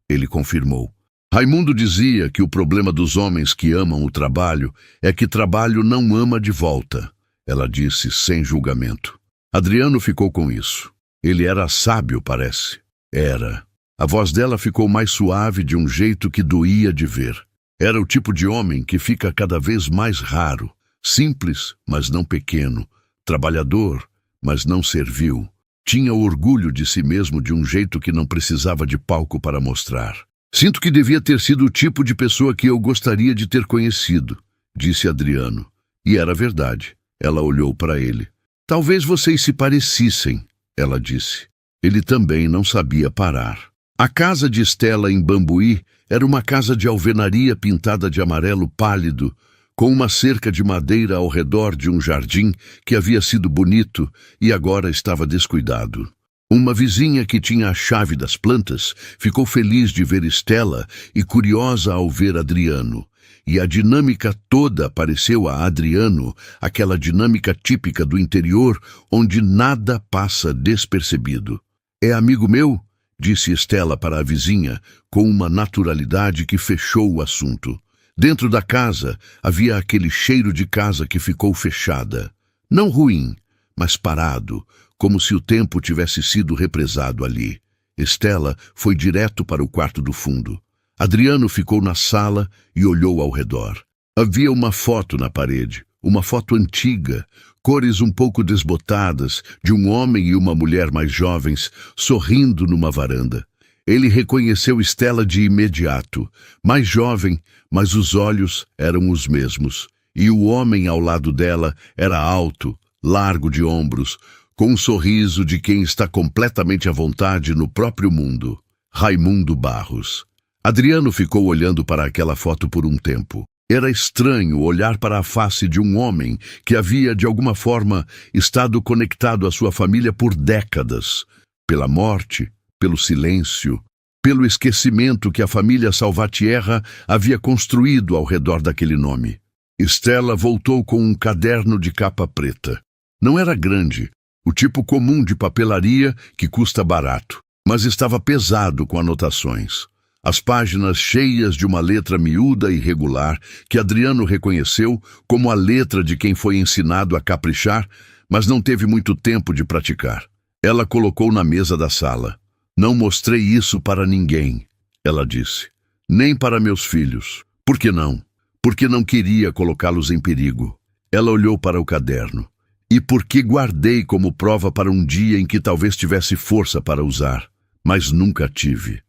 A: ele confirmou. Raimundo dizia que o problema dos homens que amam o trabalho é que trabalho não ama de volta. Ela disse sem julgamento. Adriano ficou com isso. Ele era sábio, parece. Era. A voz dela ficou mais suave de um jeito que doía de ver. Era o tipo de homem que fica cada vez mais raro. Simples, mas não pequeno. Trabalhador, mas não servil. Tinha orgulho de si mesmo de um jeito que não precisava de palco para mostrar. Sinto que devia ter sido o tipo de pessoa que eu gostaria de ter conhecido, disse Adriano. E era verdade. Ela olhou para ele. Talvez vocês se parecissem, ela disse. Ele também não sabia parar. A casa de Stella em Bambuí era uma casa de alvenaria pintada de amarelo pálido, com uma cerca de madeira ao redor de um jardim que havia sido bonito e agora estava descuidado. Uma vizinha que tinha a chave das plantas ficou feliz de ver Stella e curiosa ao ver Adriano. E a dinâmica toda pareceu a Adriano, aquela dinâmica típica do interior onde nada passa despercebido. É amigo meu? Disse Stella para a vizinha, com uma naturalidade que fechou o assunto. Dentro da casa havia aquele cheiro de casa que ficou fechada. Não ruim, mas parado, como se o tempo tivesse sido represado ali. Stella foi direto para o quarto do fundo. Adriano ficou na sala e olhou ao redor. Havia uma foto na parede, uma foto antiga, cores um pouco desbotadas, de um homem e uma mulher mais jovens, sorrindo numa varanda. Ele reconheceu Stella de imediato, mais jovem, mas os olhos eram os mesmos. E o homem ao lado dela era alto, largo de ombros, com um sorriso de quem está completamente à vontade no próprio mundo. Raimundo Barros. Adriano ficou olhando para aquela foto por um tempo. Era estranho olhar para a face de um homem que havia, de alguma forma, estado conectado à sua família por décadas. Pela morte, pelo silêncio, pelo esquecimento que a família Salvatierra havia construído ao redor daquele nome. Stella voltou com um caderno de capa preta. Não era grande, o tipo comum de papelaria que custa barato, mas estava pesado com anotações. As páginas cheias de uma letra miúda e regular que Adriano reconheceu como a letra de quem foi ensinado a caprichar, mas não teve muito tempo de praticar. Ela colocou na mesa da sala. Não mostrei isso para ninguém, ela disse. Nem para meus filhos. Por que não? Porque não queria colocá-los em perigo. Ela olhou para o caderno. E porque guardei como prova para um dia em que talvez tivesse força para usar, mas nunca tive.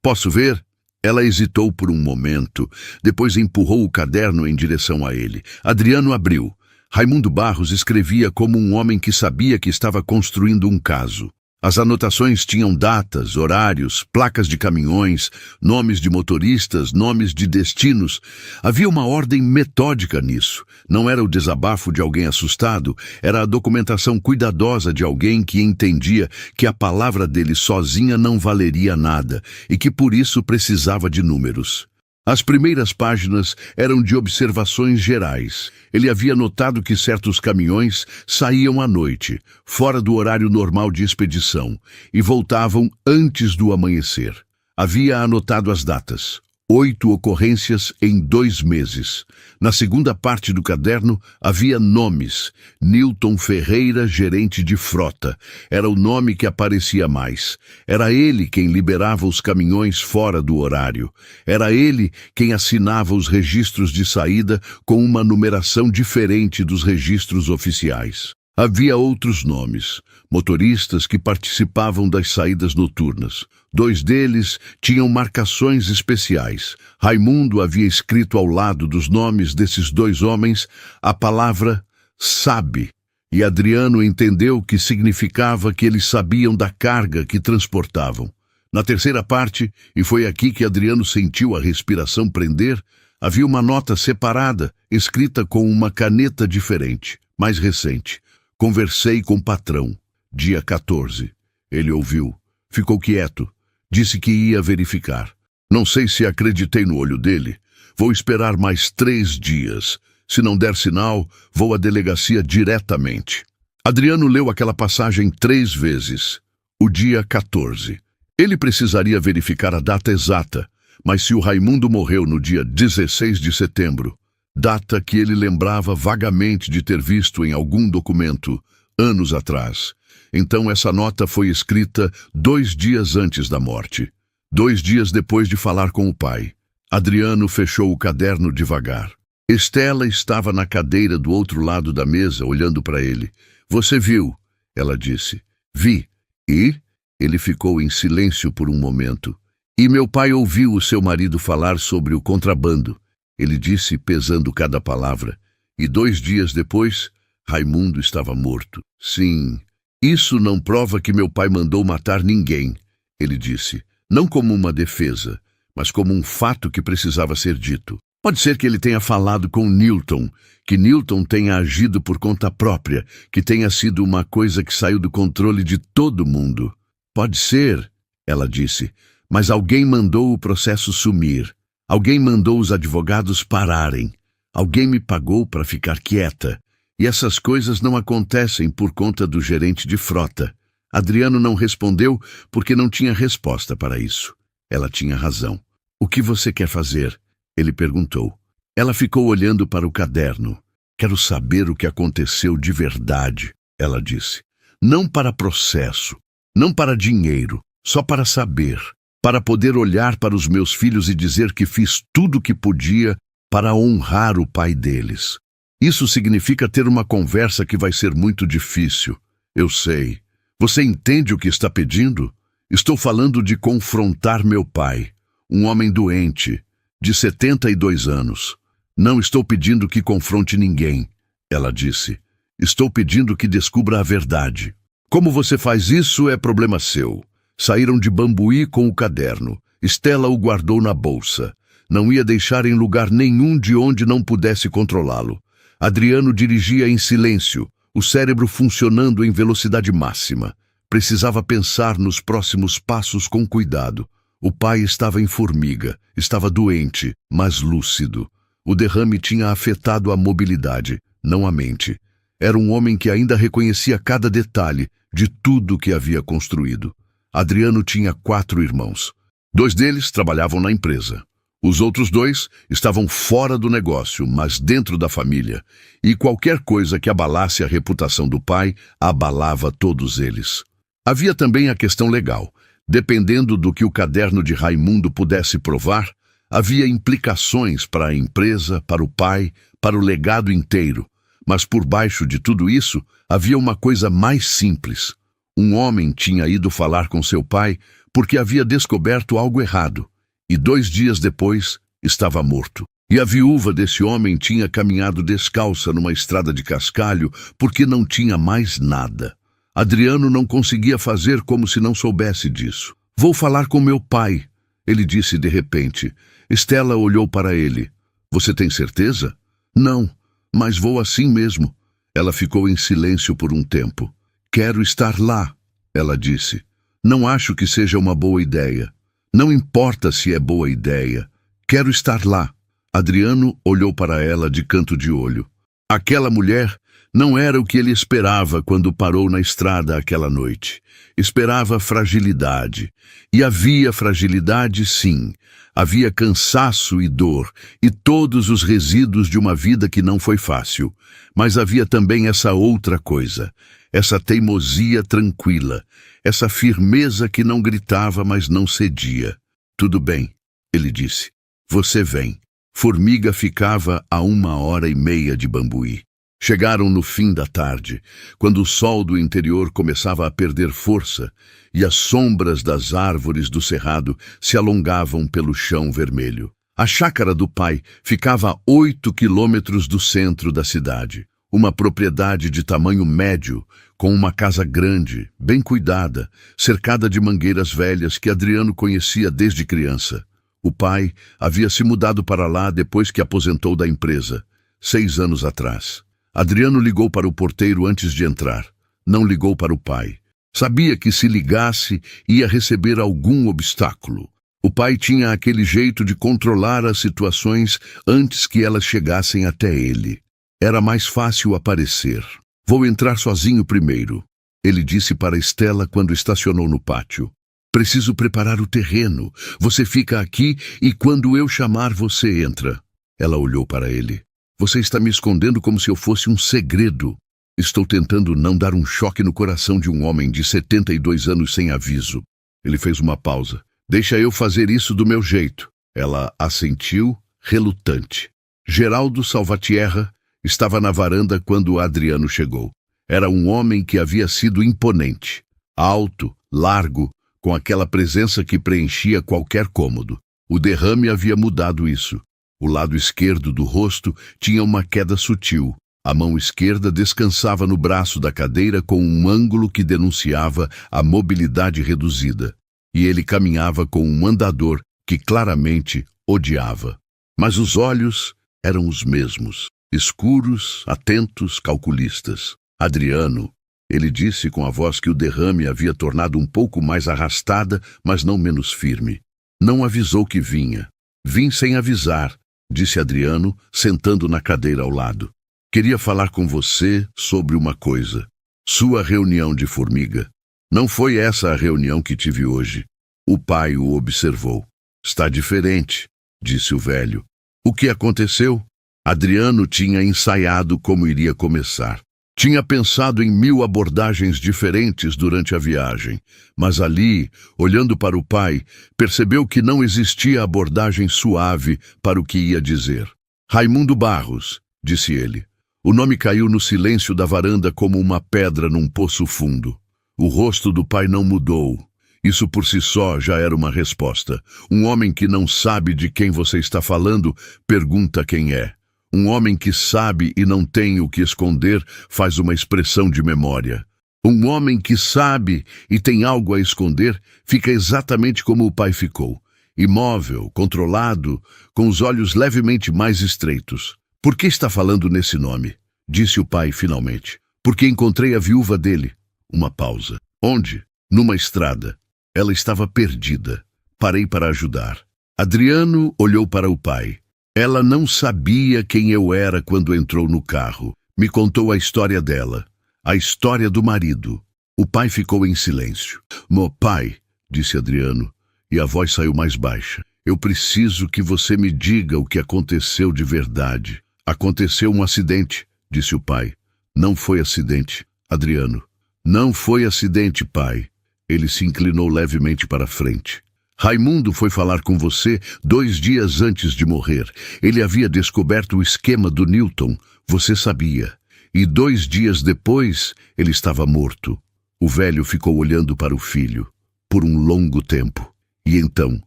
A: Posso ver? Ela hesitou por um momento, depois empurrou o caderno em direção a ele. Adriano abriu. Raimundo Barros escrevia como um homem que sabia que estava construindo um caso. As anotações tinham datas, horários, placas de caminhões, nomes de motoristas, nomes de destinos. Havia uma ordem metódica nisso. Não era o desabafo de alguém assustado, era a documentação cuidadosa de alguém que entendia que a palavra dele sozinha não valeria nada e que por isso precisava de números. As primeiras páginas eram de observações gerais. Ele havia notado que certos caminhões saíam à noite, fora do horário normal de expedição, e voltavam antes do amanhecer. Havia anotado as datas. 8 ocorrências em 2 meses. Na segunda parte do caderno havia nomes. Newton Ferreira, gerente de frota. Era o nome que aparecia mais. Era ele quem liberava os caminhões fora do horário. Era ele quem assinava os registros de saída com uma numeração diferente dos registros oficiais. Havia outros nomes, motoristas que participavam das saídas noturnas. 2 deles tinham marcações especiais. Raimundo havia escrito ao lado dos nomes desses 2 homens a palavra sabe, e Adriano entendeu que significava que eles sabiam da carga que transportavam. Na terceira parte, e foi aqui que Adriano sentiu a respiração prender, havia uma nota separada, escrita com uma caneta diferente, mais recente. Conversei com o patrão, dia 14. Ele ouviu, ficou quieto, disse que ia verificar. Não sei se acreditei no olho dele. Vou esperar mais 3 dias. Se não der sinal, vou à delegacia diretamente. Adriano leu aquela passagem 3 vezes. O dia 14. Ele precisaria verificar a data exata, mas se o Raimundo morreu no dia 16 de setembro, data que ele lembrava vagamente de ter visto em algum documento, anos atrás. Então essa nota foi escrita 2 dias antes da morte. 2 dias depois de falar com o pai. Adriano fechou o caderno devagar. Estela estava na cadeira do outro lado da mesa, olhando para ele. Você viu? Ela disse. Vi. E? Ele ficou em silêncio por um momento. E meu pai ouviu o seu marido falar sobre o contrabando. Ele disse, pesando cada palavra. E 2 dias depois, Raimundo estava morto. Sim, isso não prova que meu pai mandou matar ninguém, ele disse. Não como uma defesa, mas como um fato que precisava ser dito. Pode ser que ele tenha falado com Newton, que Newton tenha agido por conta própria, que tenha sido uma coisa que saiu do controle de todo mundo. Pode ser, ela disse, mas alguém mandou o processo sumir. Alguém mandou os advogados pararem. Alguém me pagou para ficar quieta. E essas coisas não acontecem por conta do gerente de frota. Adriano não respondeu porque não tinha resposta para isso. Ela tinha razão. O que você quer fazer? Ele perguntou. Ela ficou olhando para o caderno. Quero saber o que aconteceu de verdade, ela disse. Não para processo, não para dinheiro, só para saber. Para poder olhar para os meus filhos e dizer que fiz tudo o que podia para honrar o pai deles. Isso significa ter uma conversa que vai ser muito difícil. Eu sei. Você entende o que está pedindo? Estou falando de confrontar meu pai, um homem doente, de 72 anos. Não estou pedindo que confronte ninguém, ela disse. Estou pedindo que descubra a verdade. Como você faz isso é problema seu. Saíram de Bambuí com o caderno. Estela o guardou na bolsa. Não ia deixar em lugar nenhum de onde não pudesse controlá-lo. Adriano dirigia em silêncio, o cérebro funcionando em velocidade máxima. Precisava pensar nos próximos passos com cuidado. O pai estava em formiga, estava doente, mas lúcido. O derrame tinha afetado a mobilidade, não a mente. Era um homem que ainda reconhecia cada detalhe de tudo que havia construído. Adriano tinha 4 irmãos. 2 deles trabalhavam na empresa. Os outros 2 estavam fora do negócio, mas dentro da família. E qualquer coisa que abalasse a reputação do pai, abalava todos eles. Havia também a questão legal. Dependendo do que o caderno de Raimundo pudesse provar, havia implicações para a empresa, para o pai, para o legado inteiro. Mas por baixo de tudo isso, havia uma coisa mais simples. Um homem tinha ido falar com seu pai porque havia descoberto algo errado. E 2 dias depois, estava morto. E a viúva desse homem tinha caminhado descalça numa estrada de cascalho porque não tinha mais nada. Adriano não conseguia fazer como se não soubesse disso. Vou falar com meu pai, ele disse de repente. Estela olhou para ele. Você tem certeza? Não, mas vou assim mesmo. Ela ficou em silêncio por um tempo. Quero estar lá, ela disse. Não acho que seja uma boa ideia. Não importa se é boa ideia. Quero estar lá. Adriano olhou para ela de canto de olho. Aquela mulher não era o que ele esperava quando parou na estrada aquela noite. Esperava fragilidade. E havia fragilidade, sim. Havia cansaço e dor, e todos os resíduos de uma vida que não foi fácil. Mas havia também essa outra coisa, essa teimosia tranquila, essa firmeza que não gritava, mas não cedia. Tudo bem, ele disse. Você vem. Formiga ficava a 1h30 de Bambuí. Chegaram no fim da tarde, quando o sol do interior começava a perder força e as sombras das árvores do cerrado se alongavam pelo chão vermelho. A chácara do pai ficava a 8 quilômetros do centro da cidade. Uma propriedade de tamanho médio, com uma casa grande, bem cuidada, cercada de mangueiras velhas que Adriano conhecia desde criança. O pai havia se mudado para lá depois que aposentou da empresa, 6 anos atrás. Adriano ligou para o porteiro antes de entrar. Não ligou para o pai. Sabia que se ligasse, ia receber algum obstáculo. O pai tinha aquele jeito de controlar as situações antes que elas chegassem até ele. Era mais fácil aparecer. Vou entrar sozinho primeiro, ele disse para Estela quando estacionou no pátio. Preciso preparar o terreno. Você fica aqui e quando eu chamar você entra. Ela olhou para ele. Você está me escondendo como se eu fosse um segredo. Estou tentando não dar um choque no coração de um homem de 72 anos sem aviso. Ele fez uma pausa. Deixa eu fazer isso do meu jeito. Ela assentiu, relutante. Geraldo Salvatierra estava na varanda quando Adriano chegou. Era um homem que havia sido imponente, alto, largo, com aquela presença que preenchia qualquer cômodo. O derrame havia mudado isso. O lado esquerdo do rosto tinha uma queda sutil. A mão esquerda descansava no braço da cadeira com um ângulo que denunciava a mobilidade reduzida. E ele caminhava com um andador que claramente odiava. Mas os olhos eram os mesmos, escuros, atentos, calculistas. Adriano, ele disse com a voz que o derrame havia tornado um pouco mais arrastada, mas não menos firme. Não avisou que vinha. Vim sem avisar, disse Adriano, sentando na cadeira ao lado. Queria falar com você sobre uma coisa. Sua reunião de formiga. Não foi essa a reunião que tive hoje. O pai o observou. Está diferente, disse o velho. O que aconteceu? Adriano tinha ensaiado como iria começar. Tinha pensado em 1000 abordagens diferentes durante a viagem, mas ali, olhando para o pai, percebeu que não existia abordagem suave para o que ia dizer. Raimundo Barros, disse ele. O nome caiu no silêncio da varanda como uma pedra num poço fundo. O rosto do pai não mudou. Isso por si só já era uma resposta. Um homem que não sabe de quem você está falando, pergunta quem é. Um homem que sabe e não tem o que esconder faz uma expressão de memória. Um homem que sabe e tem algo a esconder fica exatamente como o pai ficou. Imóvel, controlado, com os olhos levemente mais estreitos. Por que está falando nesse nome? Disse o pai finalmente. Porque encontrei a viúva dele. Uma pausa. Onde? Numa estrada. Ela estava perdida. Parei para ajudar. Adriano olhou para o pai. Ela não sabia quem eu era quando entrou no carro. Me contou a história dela. A história do marido. O pai ficou em silêncio. Meu pai, disse Adriano, e a voz saiu mais baixa. Eu preciso que você me diga o que aconteceu de verdade. Aconteceu um acidente, disse o pai. Não foi acidente, Adriano. Não foi acidente, pai. Ele se inclinou levemente para frente. Raimundo foi falar com você 2 dias antes de morrer. Ele havia descoberto o esquema do Newton, você sabia. E 2 dias depois, ele estava morto. O velho ficou olhando para o filho, por um longo tempo. E então,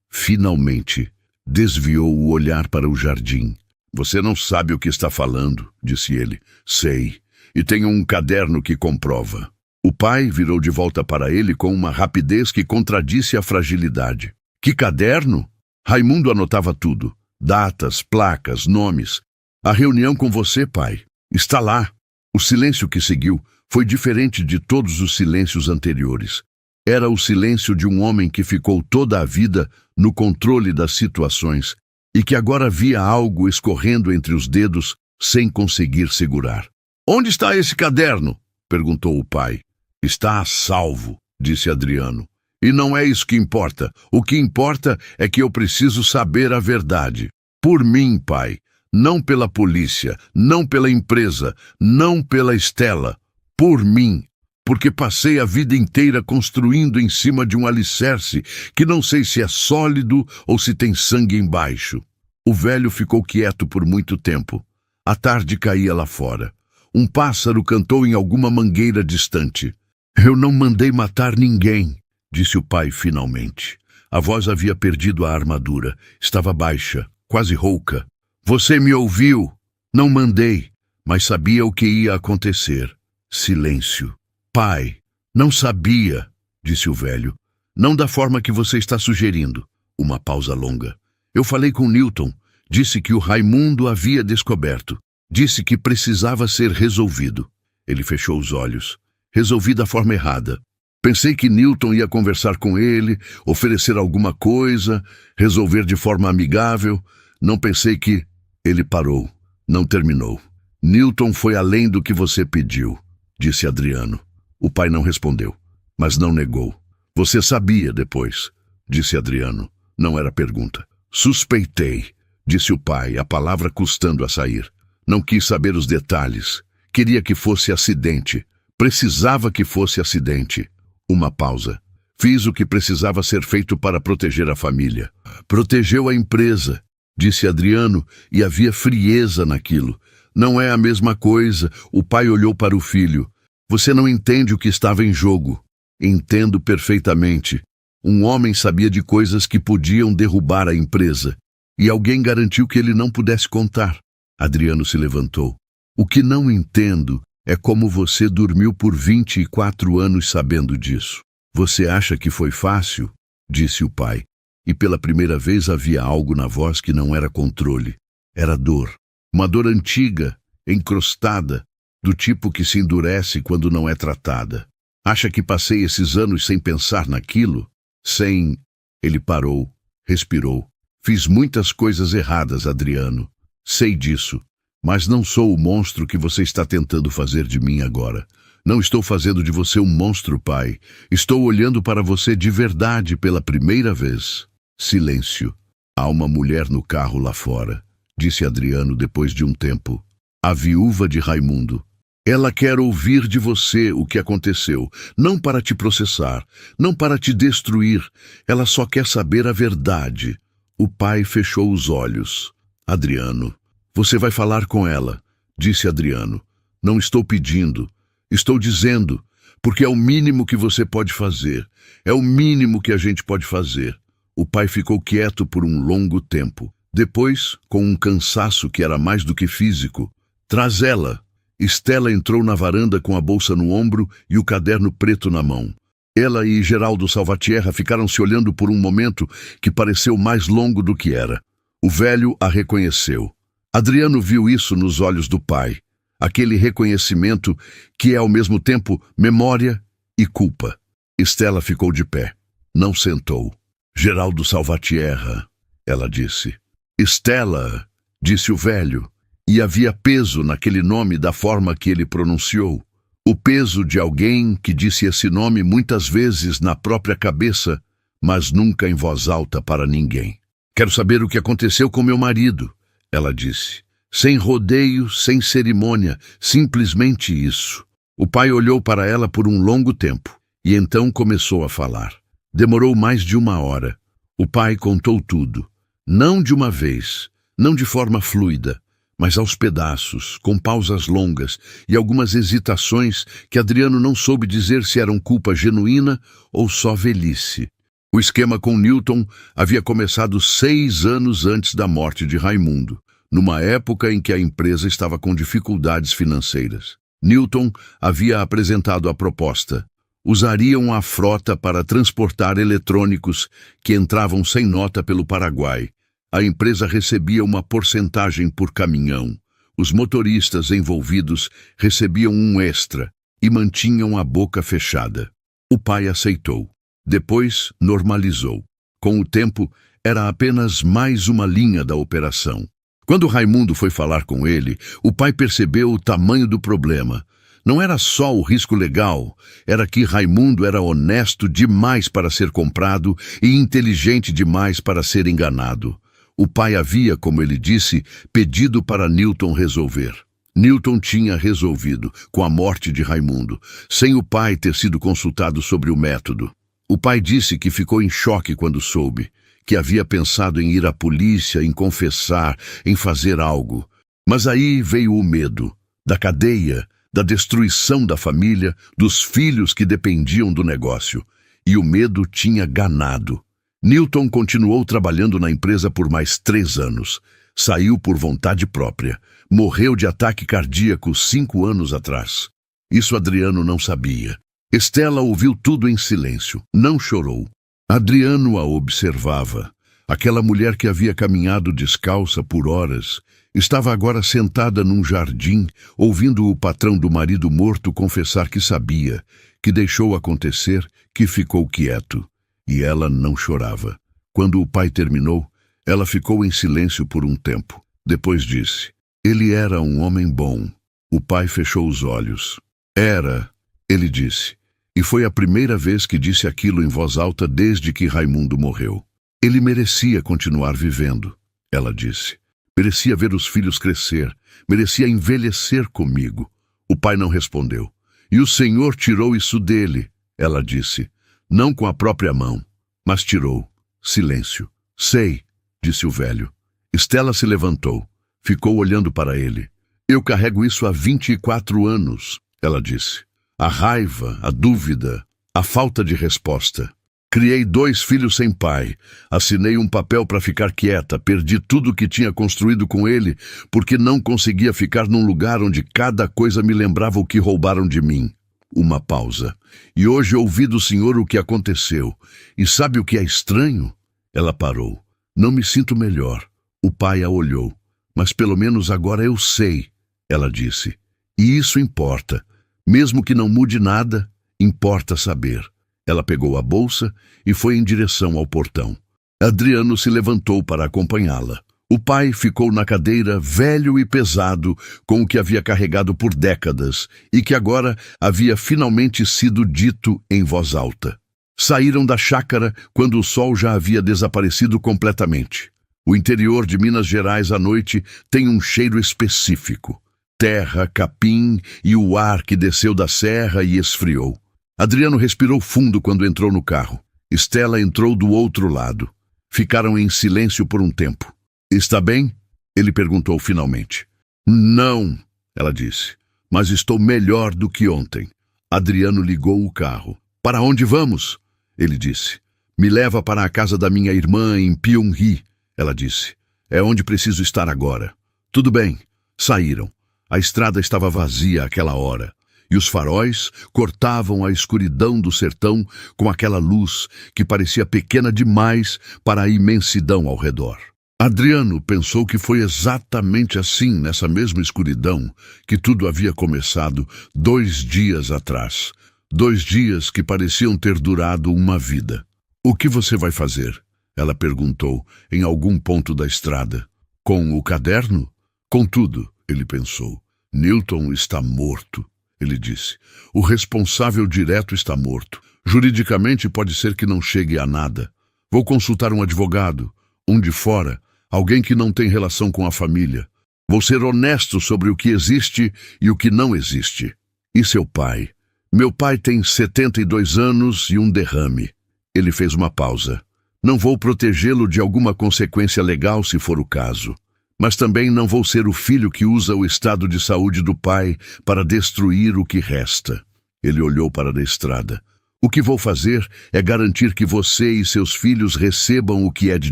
A: finalmente, desviou o olhar para o jardim. Você não sabe o que está falando, disse ele. Sei, e tenho um caderno que comprova. O pai virou de volta para ele com uma rapidez que contradisse a fragilidade. Que caderno? Raimundo anotava tudo. Datas, placas, nomes. A reunião com você, pai. Está lá. O silêncio que seguiu foi diferente de todos os silêncios anteriores. Era o silêncio de um homem que ficou toda a vida no controle das situações e que agora via algo escorrendo entre os dedos sem conseguir segurar. Onde está esse caderno? Perguntou o pai. Está a salvo, disse Adriano. E não é isso que importa. O que importa é que eu preciso saber a verdade. Por mim, pai. Não pela polícia, não pela empresa, não pela Estela. Por mim. Porque passei a vida inteira construindo em cima de um alicerce que não sei se é sólido ou se tem sangue embaixo. O velho ficou quieto por muito tempo. A tarde caía lá fora. Um pássaro cantou em alguma mangueira distante. Eu não mandei matar ninguém, disse o pai finalmente. A voz havia perdido a armadura. Estava baixa, quase rouca. Você me ouviu? Não mandei, mas sabia o que ia acontecer. Silêncio. Pai, não sabia, disse o velho. Não da forma que você está sugerindo. Uma pausa longa. Eu falei com Newton. Disse que o Raimundo havia descoberto. Disse que precisava ser resolvido. Ele fechou os olhos. Resolvi da forma errada. Pensei que Newton ia conversar com ele, oferecer alguma coisa, resolver de forma amigável. Não pensei que... Ele parou. Não terminou. Newton foi além do que você pediu, disse Adriano. O pai não respondeu, mas não negou. Você sabia depois, disse Adriano. Não era pergunta. Suspeitei, disse o pai, a palavra custando a sair. Não quis saber os detalhes. Queria que fosse acidente. Precisava que fosse acidente. Uma pausa. Fiz o que precisava ser feito para proteger a família. Protegeu a empresa. disse Adriano, e havia frieza naquilo. Não é a mesma coisa. O pai olhou para o filho. Você não entende o que estava em jogo. Entendo perfeitamente. Um homem sabia de coisas que podiam derrubar a empresa. E alguém garantiu que ele não pudesse contar. Adriano se levantou. O que não entendo é como você dormiu por 24 anos sabendo disso. Você acha que foi fácil? Disse o pai. E pela primeira vez havia algo na voz que não era controle. Era dor. Uma dor antiga, encrostada, do tipo que se endurece quando não é tratada. Acha que passei esses anos sem pensar naquilo? Sem... Ele parou, respirou. Fiz muitas coisas erradas, Adriano. Sei disso. Mas não sou o monstro que você está tentando fazer de mim agora. Não estou fazendo de você um monstro, pai. Estou olhando para você de verdade pela primeira vez. Silêncio. Há uma mulher no carro lá fora, disse Adriano depois de um tempo. A viúva de Raimundo. Ela quer ouvir de você o que aconteceu, não para te processar, não para te destruir. Ela só quer saber a verdade. O pai fechou os olhos. Adriano. Você vai falar com ela, disse Adriano. Não estou pedindo, estou dizendo, porque é o mínimo que você pode fazer. É o mínimo que a gente pode fazer. O pai ficou quieto por um longo tempo. Depois, com um cansaço que era mais do que físico, traz ela. Estela entrou na varanda com a bolsa no ombro e o caderno preto na mão. Ela e Geraldo Salvatierra ficaram se olhando por um momento que pareceu mais longo do que era. O velho a reconheceu. Adriano viu isso nos olhos do pai. Aquele reconhecimento que é ao mesmo tempo memória e culpa. Estela ficou de pé. Não sentou. Geraldo Salvatierra, ela disse. Estela, disse o velho. E havia peso naquele nome da forma que ele pronunciou. O peso de alguém que disse esse nome muitas vezes na própria cabeça, mas nunca em voz alta para ninguém. Quero saber o que aconteceu com meu marido, ela disse. Sem rodeio, sem cerimônia, simplesmente isso. O pai olhou para ela por um longo tempo e então começou a falar. Demorou mais de 1 hora. O pai contou tudo. Não de uma vez, não de forma fluida, mas aos pedaços, com pausas longas e algumas hesitações que Adriano não soube dizer se eram culpa genuína ou só velhice. O esquema com Newton havia começado 6 anos antes da morte de Raimundo, numa época em que a empresa estava com dificuldades financeiras. Newton havia apresentado a proposta. Usariam a frota para transportar eletrônicos que entravam sem nota pelo Paraguai. A empresa recebia uma porcentagem por caminhão. Os motoristas envolvidos recebiam um extra e mantinham a boca fechada. O pai aceitou. Depois, normalizou. Com o tempo, era apenas mais uma linha da operação. Quando Raimundo foi falar com ele, o pai percebeu o tamanho do problema. Não era só o risco legal, era que Raimundo era honesto demais para ser comprado e inteligente demais para ser enganado. O pai havia, como ele disse, pedido para Newton resolver. Newton tinha resolvido, com a morte de Raimundo, sem o pai ter sido consultado sobre o método. O pai disse que ficou em choque quando soube, que havia pensado em ir à polícia, em confessar, em fazer algo. Mas aí veio o medo, da cadeia, da destruição da família, dos filhos que dependiam do negócio. E o medo tinha ganado. Newton continuou trabalhando na empresa por mais 3 anos. Saiu por vontade própria. Morreu de ataque cardíaco 5 anos atrás. Isso Adriano não sabia. Estela ouviu tudo em silêncio. Não chorou. Adriano a observava. Aquela mulher que havia caminhado descalça por horas estava agora sentada num jardim, ouvindo o patrão do marido morto confessar que sabia, que deixou acontecer, que ficou quieto. E ela não chorava. Quando o pai terminou, ela ficou em silêncio por um tempo. Depois disse, ele era um homem bom. O pai fechou os olhos. Era, ele disse. E foi a primeira vez que disse aquilo em voz alta desde que Raimundo morreu. Ele merecia continuar vivendo, ela disse. Merecia ver os filhos crescer. Merecia envelhecer comigo. O pai não respondeu. E o Senhor tirou isso dele, ela disse. Não com a própria mão, mas tirou. Silêncio. Sei, disse o velho. Estela se levantou. Ficou olhando para ele. Eu carrego isso há 24 anos, ela disse. A raiva, a dúvida, a falta de resposta. Criei 2 filhos sem pai. Assinei um papel para ficar quieta. Perdi tudo o que tinha construído com ele porque não conseguia ficar num lugar onde cada coisa me lembrava o que roubaram de mim. Uma pausa. E hoje ouvi do Senhor o que aconteceu. E sabe o que é estranho? Ela parou. Não me sinto melhor. O pai a olhou. Mas pelo menos agora eu sei, ela disse. E isso importa. Mesmo que não mude nada, importa saber. Ela pegou a bolsa e foi em direção ao portão. Adriano se levantou para acompanhá-la. O pai ficou na cadeira, velho e pesado, com o que havia carregado por décadas e que agora havia finalmente sido dito em voz alta. Saíram da chácara quando o sol já havia desaparecido completamente. O interior de Minas Gerais à noite tem um cheiro específico. Terra, capim e o ar que desceu da serra e esfriou. Adriano respirou fundo quando entrou no carro. Estela entrou do outro lado. Ficaram em silêncio por um tempo. Está bem? Ele perguntou finalmente. Não, ela disse, mas estou melhor do que ontem. Adriano ligou o carro. Para onde vamos? Ele disse. Me leva para a casa da minha irmã em Pyongyang, ela disse. É onde preciso estar agora. Tudo bem. Saíram. A estrada estava vazia àquela hora. E os faróis cortavam a escuridão do sertão com aquela luz que parecia pequena demais para a imensidão ao redor. Adriano pensou que foi exatamente assim, nessa mesma escuridão, que tudo havia começado 2 dias atrás. 2 dias que pareciam ter durado uma vida. O que você vai fazer? Ela perguntou, em algum ponto da estrada. Com o caderno? Com tudo, ele pensou. Newton está morto. Ele disse. O responsável direto está morto. Juridicamente pode ser que não chegue a nada. Vou consultar um advogado, um de fora, alguém que não tem relação com a família. Vou ser honesto sobre o que existe e o que não existe. E seu pai? Meu pai tem 72 anos e um derrame. Ele fez uma pausa. Não vou protegê-lo de alguma consequência legal se for o caso. Mas também não vou ser o filho que usa o estado de saúde do pai para destruir o que resta. Ele olhou para a estrada. O que vou fazer é garantir que você e seus filhos recebam o que é de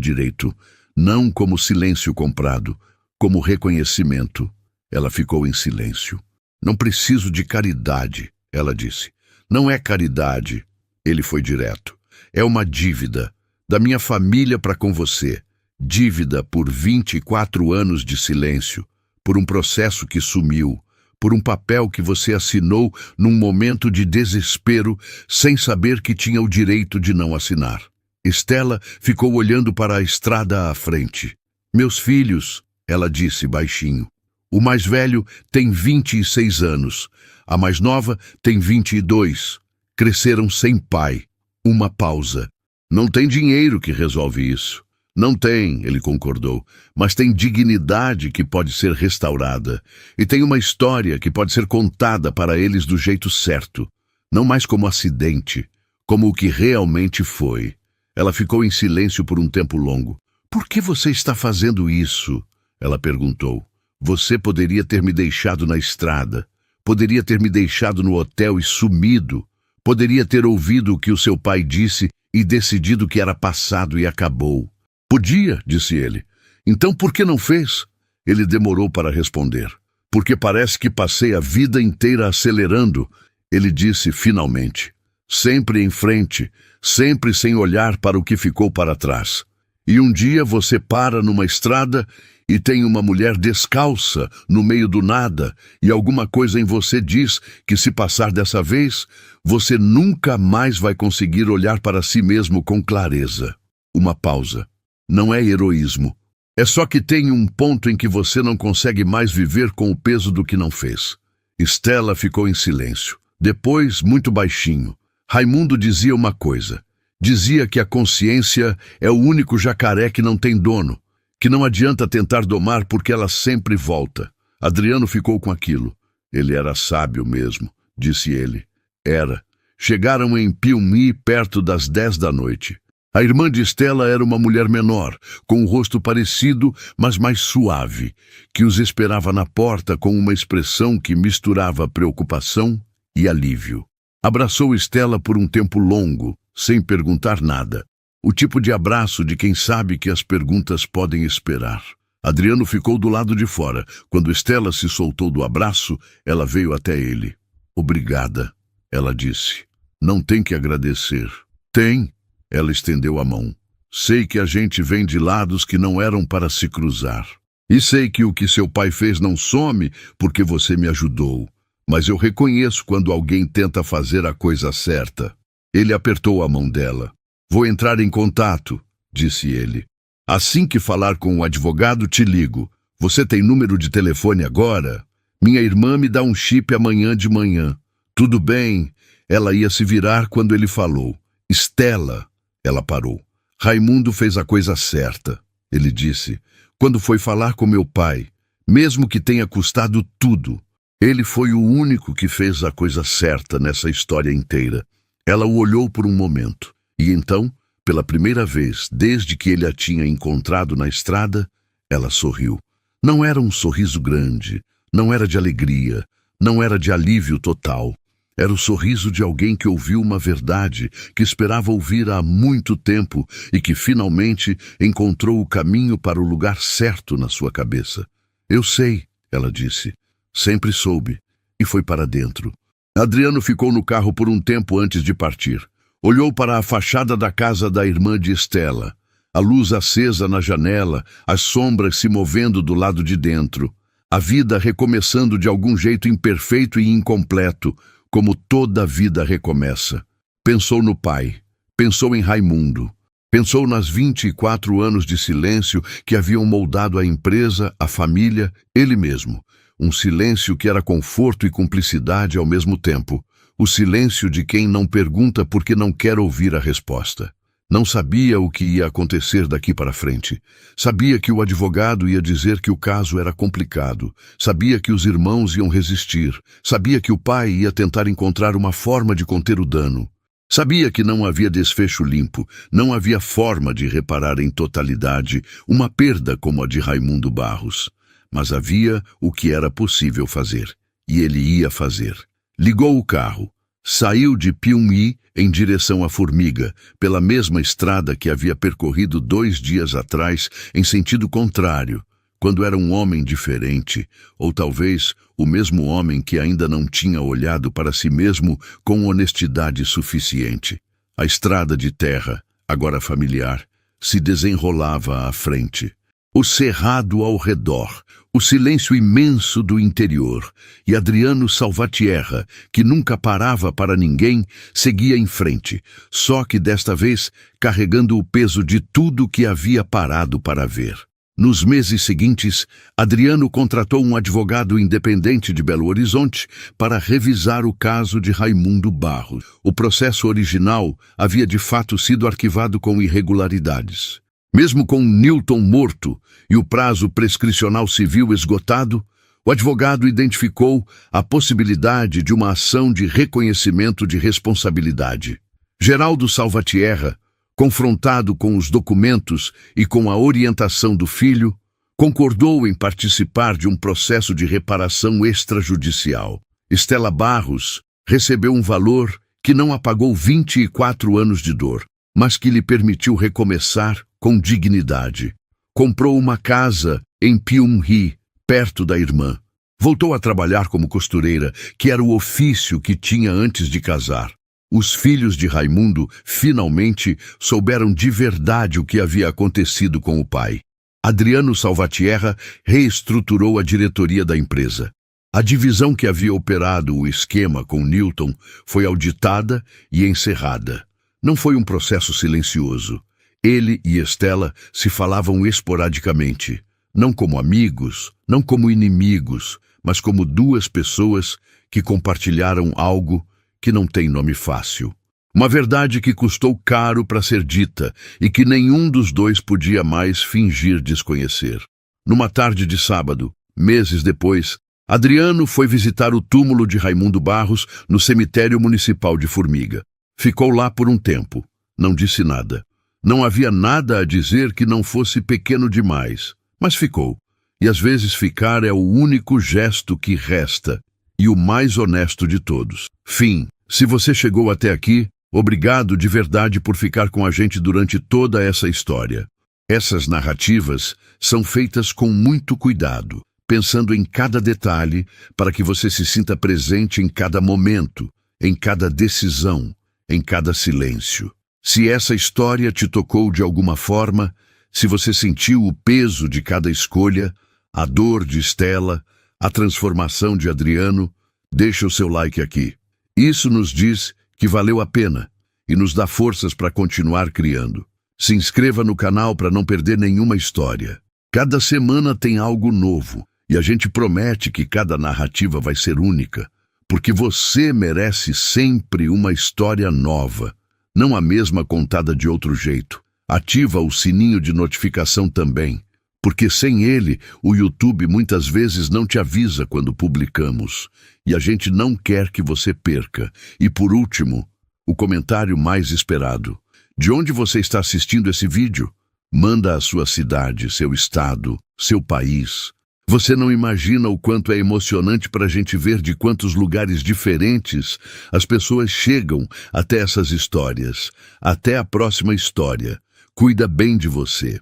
A: direito, não como silêncio comprado, como reconhecimento. Ela ficou em silêncio. Não preciso de caridade, ela disse. Não é caridade. Ele foi direto. É uma dívida da minha família para com você. Dívida por 24 anos de silêncio, por um processo que sumiu, por um papel que você assinou num momento de desespero, sem saber que tinha o direito de não assinar. Estela ficou olhando para a estrada à frente. Meus filhos, ela disse baixinho. O mais velho tem 26 anos, a mais nova tem 22. Cresceram sem pai. Uma pausa. Não tem dinheiro que resolve isso. Não tem, ele concordou, mas tem dignidade que pode ser restaurada. E tem uma história que pode ser contada para eles do jeito certo. Não mais como acidente, como o que realmente foi. Ela ficou em silêncio por um tempo longo. Por que você está fazendo isso? Ela perguntou. Você poderia ter me deixado na estrada. Poderia ter me deixado no hotel e sumido. Poderia ter ouvido o que o seu pai disse e decidido que era passado e acabou. Podia, disse ele. Então por que não fez? Ele demorou para responder. Porque parece que passei a vida inteira acelerando, ele disse finalmente. Sempre em frente, sempre sem olhar para o que ficou para trás. E um dia você para numa estrada e tem uma mulher descalça no meio do nada e alguma coisa em você diz que se passar dessa vez, você nunca mais vai conseguir olhar para si mesmo com clareza. Uma pausa. Não é heroísmo. É só que tem um ponto em que você não consegue mais viver com o peso do que não fez. Estela ficou em silêncio. Depois, muito baixinho, Raimundo dizia uma coisa. Dizia que a consciência é o único jacaré que não tem dono, que não adianta tentar domar porque ela sempre volta. Adriano ficou com aquilo. Ele era sábio mesmo, disse ele. Era. Chegaram em Pyongyang perto das 10 da noite. A irmã de Estela era uma mulher menor, com um rosto parecido, mas mais suave, que os esperava na porta com uma expressão que misturava preocupação e alívio. Abraçou Estela por um tempo longo, sem perguntar nada. O tipo de abraço de quem sabe que as perguntas podem esperar. Adriano ficou do lado de fora. Quando Estela se soltou do abraço, ela veio até ele. "Obrigada", ela disse. "Não tem que agradecer." "Tem." Ela estendeu a mão. "Sei que a gente vem de lados que não eram para se cruzar. E sei que o que seu pai fez não some porque você me ajudou. Mas eu reconheço quando alguém tenta fazer a coisa certa." Ele apertou a mão dela. "Vou entrar em contato", disse ele. "Assim que falar com o advogado, te ligo. Você tem número de telefone agora? Minha irmã me dá um chip amanhã de manhã." "Tudo bem." Ela ia se virar quando ele falou. "Estela." Ela parou. "Raimundo fez a coisa certa", ele disse, "quando foi falar com meu pai, mesmo que tenha custado tudo. Ele foi o único que fez a coisa certa nessa história inteira." Ela o olhou por um momento, e então, pela primeira vez desde que ele a tinha encontrado na estrada, ela sorriu. Não era um sorriso grande, não era de alegria, não era de alívio total. Era o sorriso de alguém que ouviu uma verdade que esperava ouvir há muito tempo e que finalmente encontrou o caminho para o lugar certo na sua cabeça. "Eu sei", ela disse. "Sempre soube." E foi para dentro. Adriano ficou no carro por um tempo antes de partir. Olhou para a fachada da casa da irmã de Estela. A luz acesa na janela, as sombras se movendo do lado de dentro. A vida recomeçando de algum jeito imperfeito e incompleto, como toda vida recomeça. Pensou no pai, pensou em Raimundo, pensou nas 24 anos de silêncio que haviam moldado a empresa, a família, ele mesmo. Um silêncio que era conforto e cumplicidade ao mesmo tempo. O silêncio de quem não pergunta porque não quer ouvir a resposta. Não sabia o que ia acontecer daqui para frente. Sabia que o advogado ia dizer que o caso era complicado. Sabia que os irmãos iam resistir. Sabia que o pai ia tentar encontrar uma forma de conter o dano. Sabia que não havia desfecho limpo, não havia forma de reparar em totalidade uma perda como a de Raimundo Barros. Mas havia o que era possível fazer, e ele ia fazer. Ligou o carro. Saiu de Piumhi em direção à Formiga, pela mesma estrada que havia percorrido 2 dias atrás, em sentido contrário, quando era um homem diferente, ou talvez o mesmo homem que ainda não tinha olhado para si mesmo com honestidade suficiente. A estrada de terra, agora familiar, se desenrolava à frente. O cerrado ao redor, o silêncio imenso do interior, e Adriano Salvatierra, que nunca parava para ninguém, seguia em frente, só que desta vez carregando o peso de tudo que havia parado para ver. Nos meses seguintes, Adriano contratou um advogado independente de Belo Horizonte para revisar o caso de Raimundo Barros. O processo original havia de fato sido arquivado com irregularidades. Mesmo com Newton morto e o prazo prescricional civil esgotado, o advogado identificou a possibilidade de uma ação de reconhecimento de responsabilidade. Geraldo Salvatierra, confrontado com os documentos e com a orientação do filho, concordou em participar de um processo de reparação extrajudicial. Estela Barros recebeu um valor que não apagou 24 anos de dor, mas que lhe permitiu recomeçar com dignidade. Comprou uma casa em Piumhi, perto da irmã. Voltou a trabalhar como costureira, que era o ofício que tinha antes de casar. Os filhos de Raimundo finalmente souberam de verdade o que havia acontecido com o pai. Adriano Salvatierra reestruturou a diretoria da empresa. A divisão que havia operado o esquema com Newton foi auditada e encerrada. Não foi um processo silencioso. Ele e Estela se falavam esporadicamente, não como amigos, não como inimigos, mas como 2 pessoas que compartilharam algo que não tem nome fácil. Uma verdade que custou caro para ser dita e que nenhum dos 2 podia mais fingir desconhecer. Numa tarde de sábado, meses depois, Adriano foi visitar o túmulo de Raimundo Barros no cemitério municipal de Formiga. Ficou lá por um tempo. Não disse nada. Não havia nada a dizer que não fosse pequeno demais, mas ficou. E às vezes ficar é o único gesto que resta, e o mais honesto de todos. Fim. Se você chegou até aqui, obrigado de verdade por ficar com a gente durante toda essa história. Essas narrativas são feitas com muito cuidado, pensando em cada detalhe para que você se sinta presente em cada momento, em cada decisão, em cada silêncio. Se essa história te tocou de alguma forma, se você sentiu o peso de cada escolha, a dor de Stella, a transformação de Adriano, deixa o seu like aqui. Isso nos diz que valeu a pena e nos dá forças para continuar criando. Se inscreva no canal para não perder nenhuma história. Cada semana tem algo novo e a gente promete que cada narrativa vai ser única, porque você merece sempre uma história nova, não a mesma contada de outro jeito. Ativa o sininho de notificação também, porque sem ele, o YouTube muitas vezes não te avisa quando publicamos, e a gente não quer que você perca. E por último, o comentário mais esperado. De onde você está assistindo esse vídeo? Manda a sua cidade, seu estado, seu país. Você não imagina o quanto é emocionante para a gente ver de quantos lugares diferentes as pessoas chegam até essas histórias. Até a próxima história. Cuida bem de você.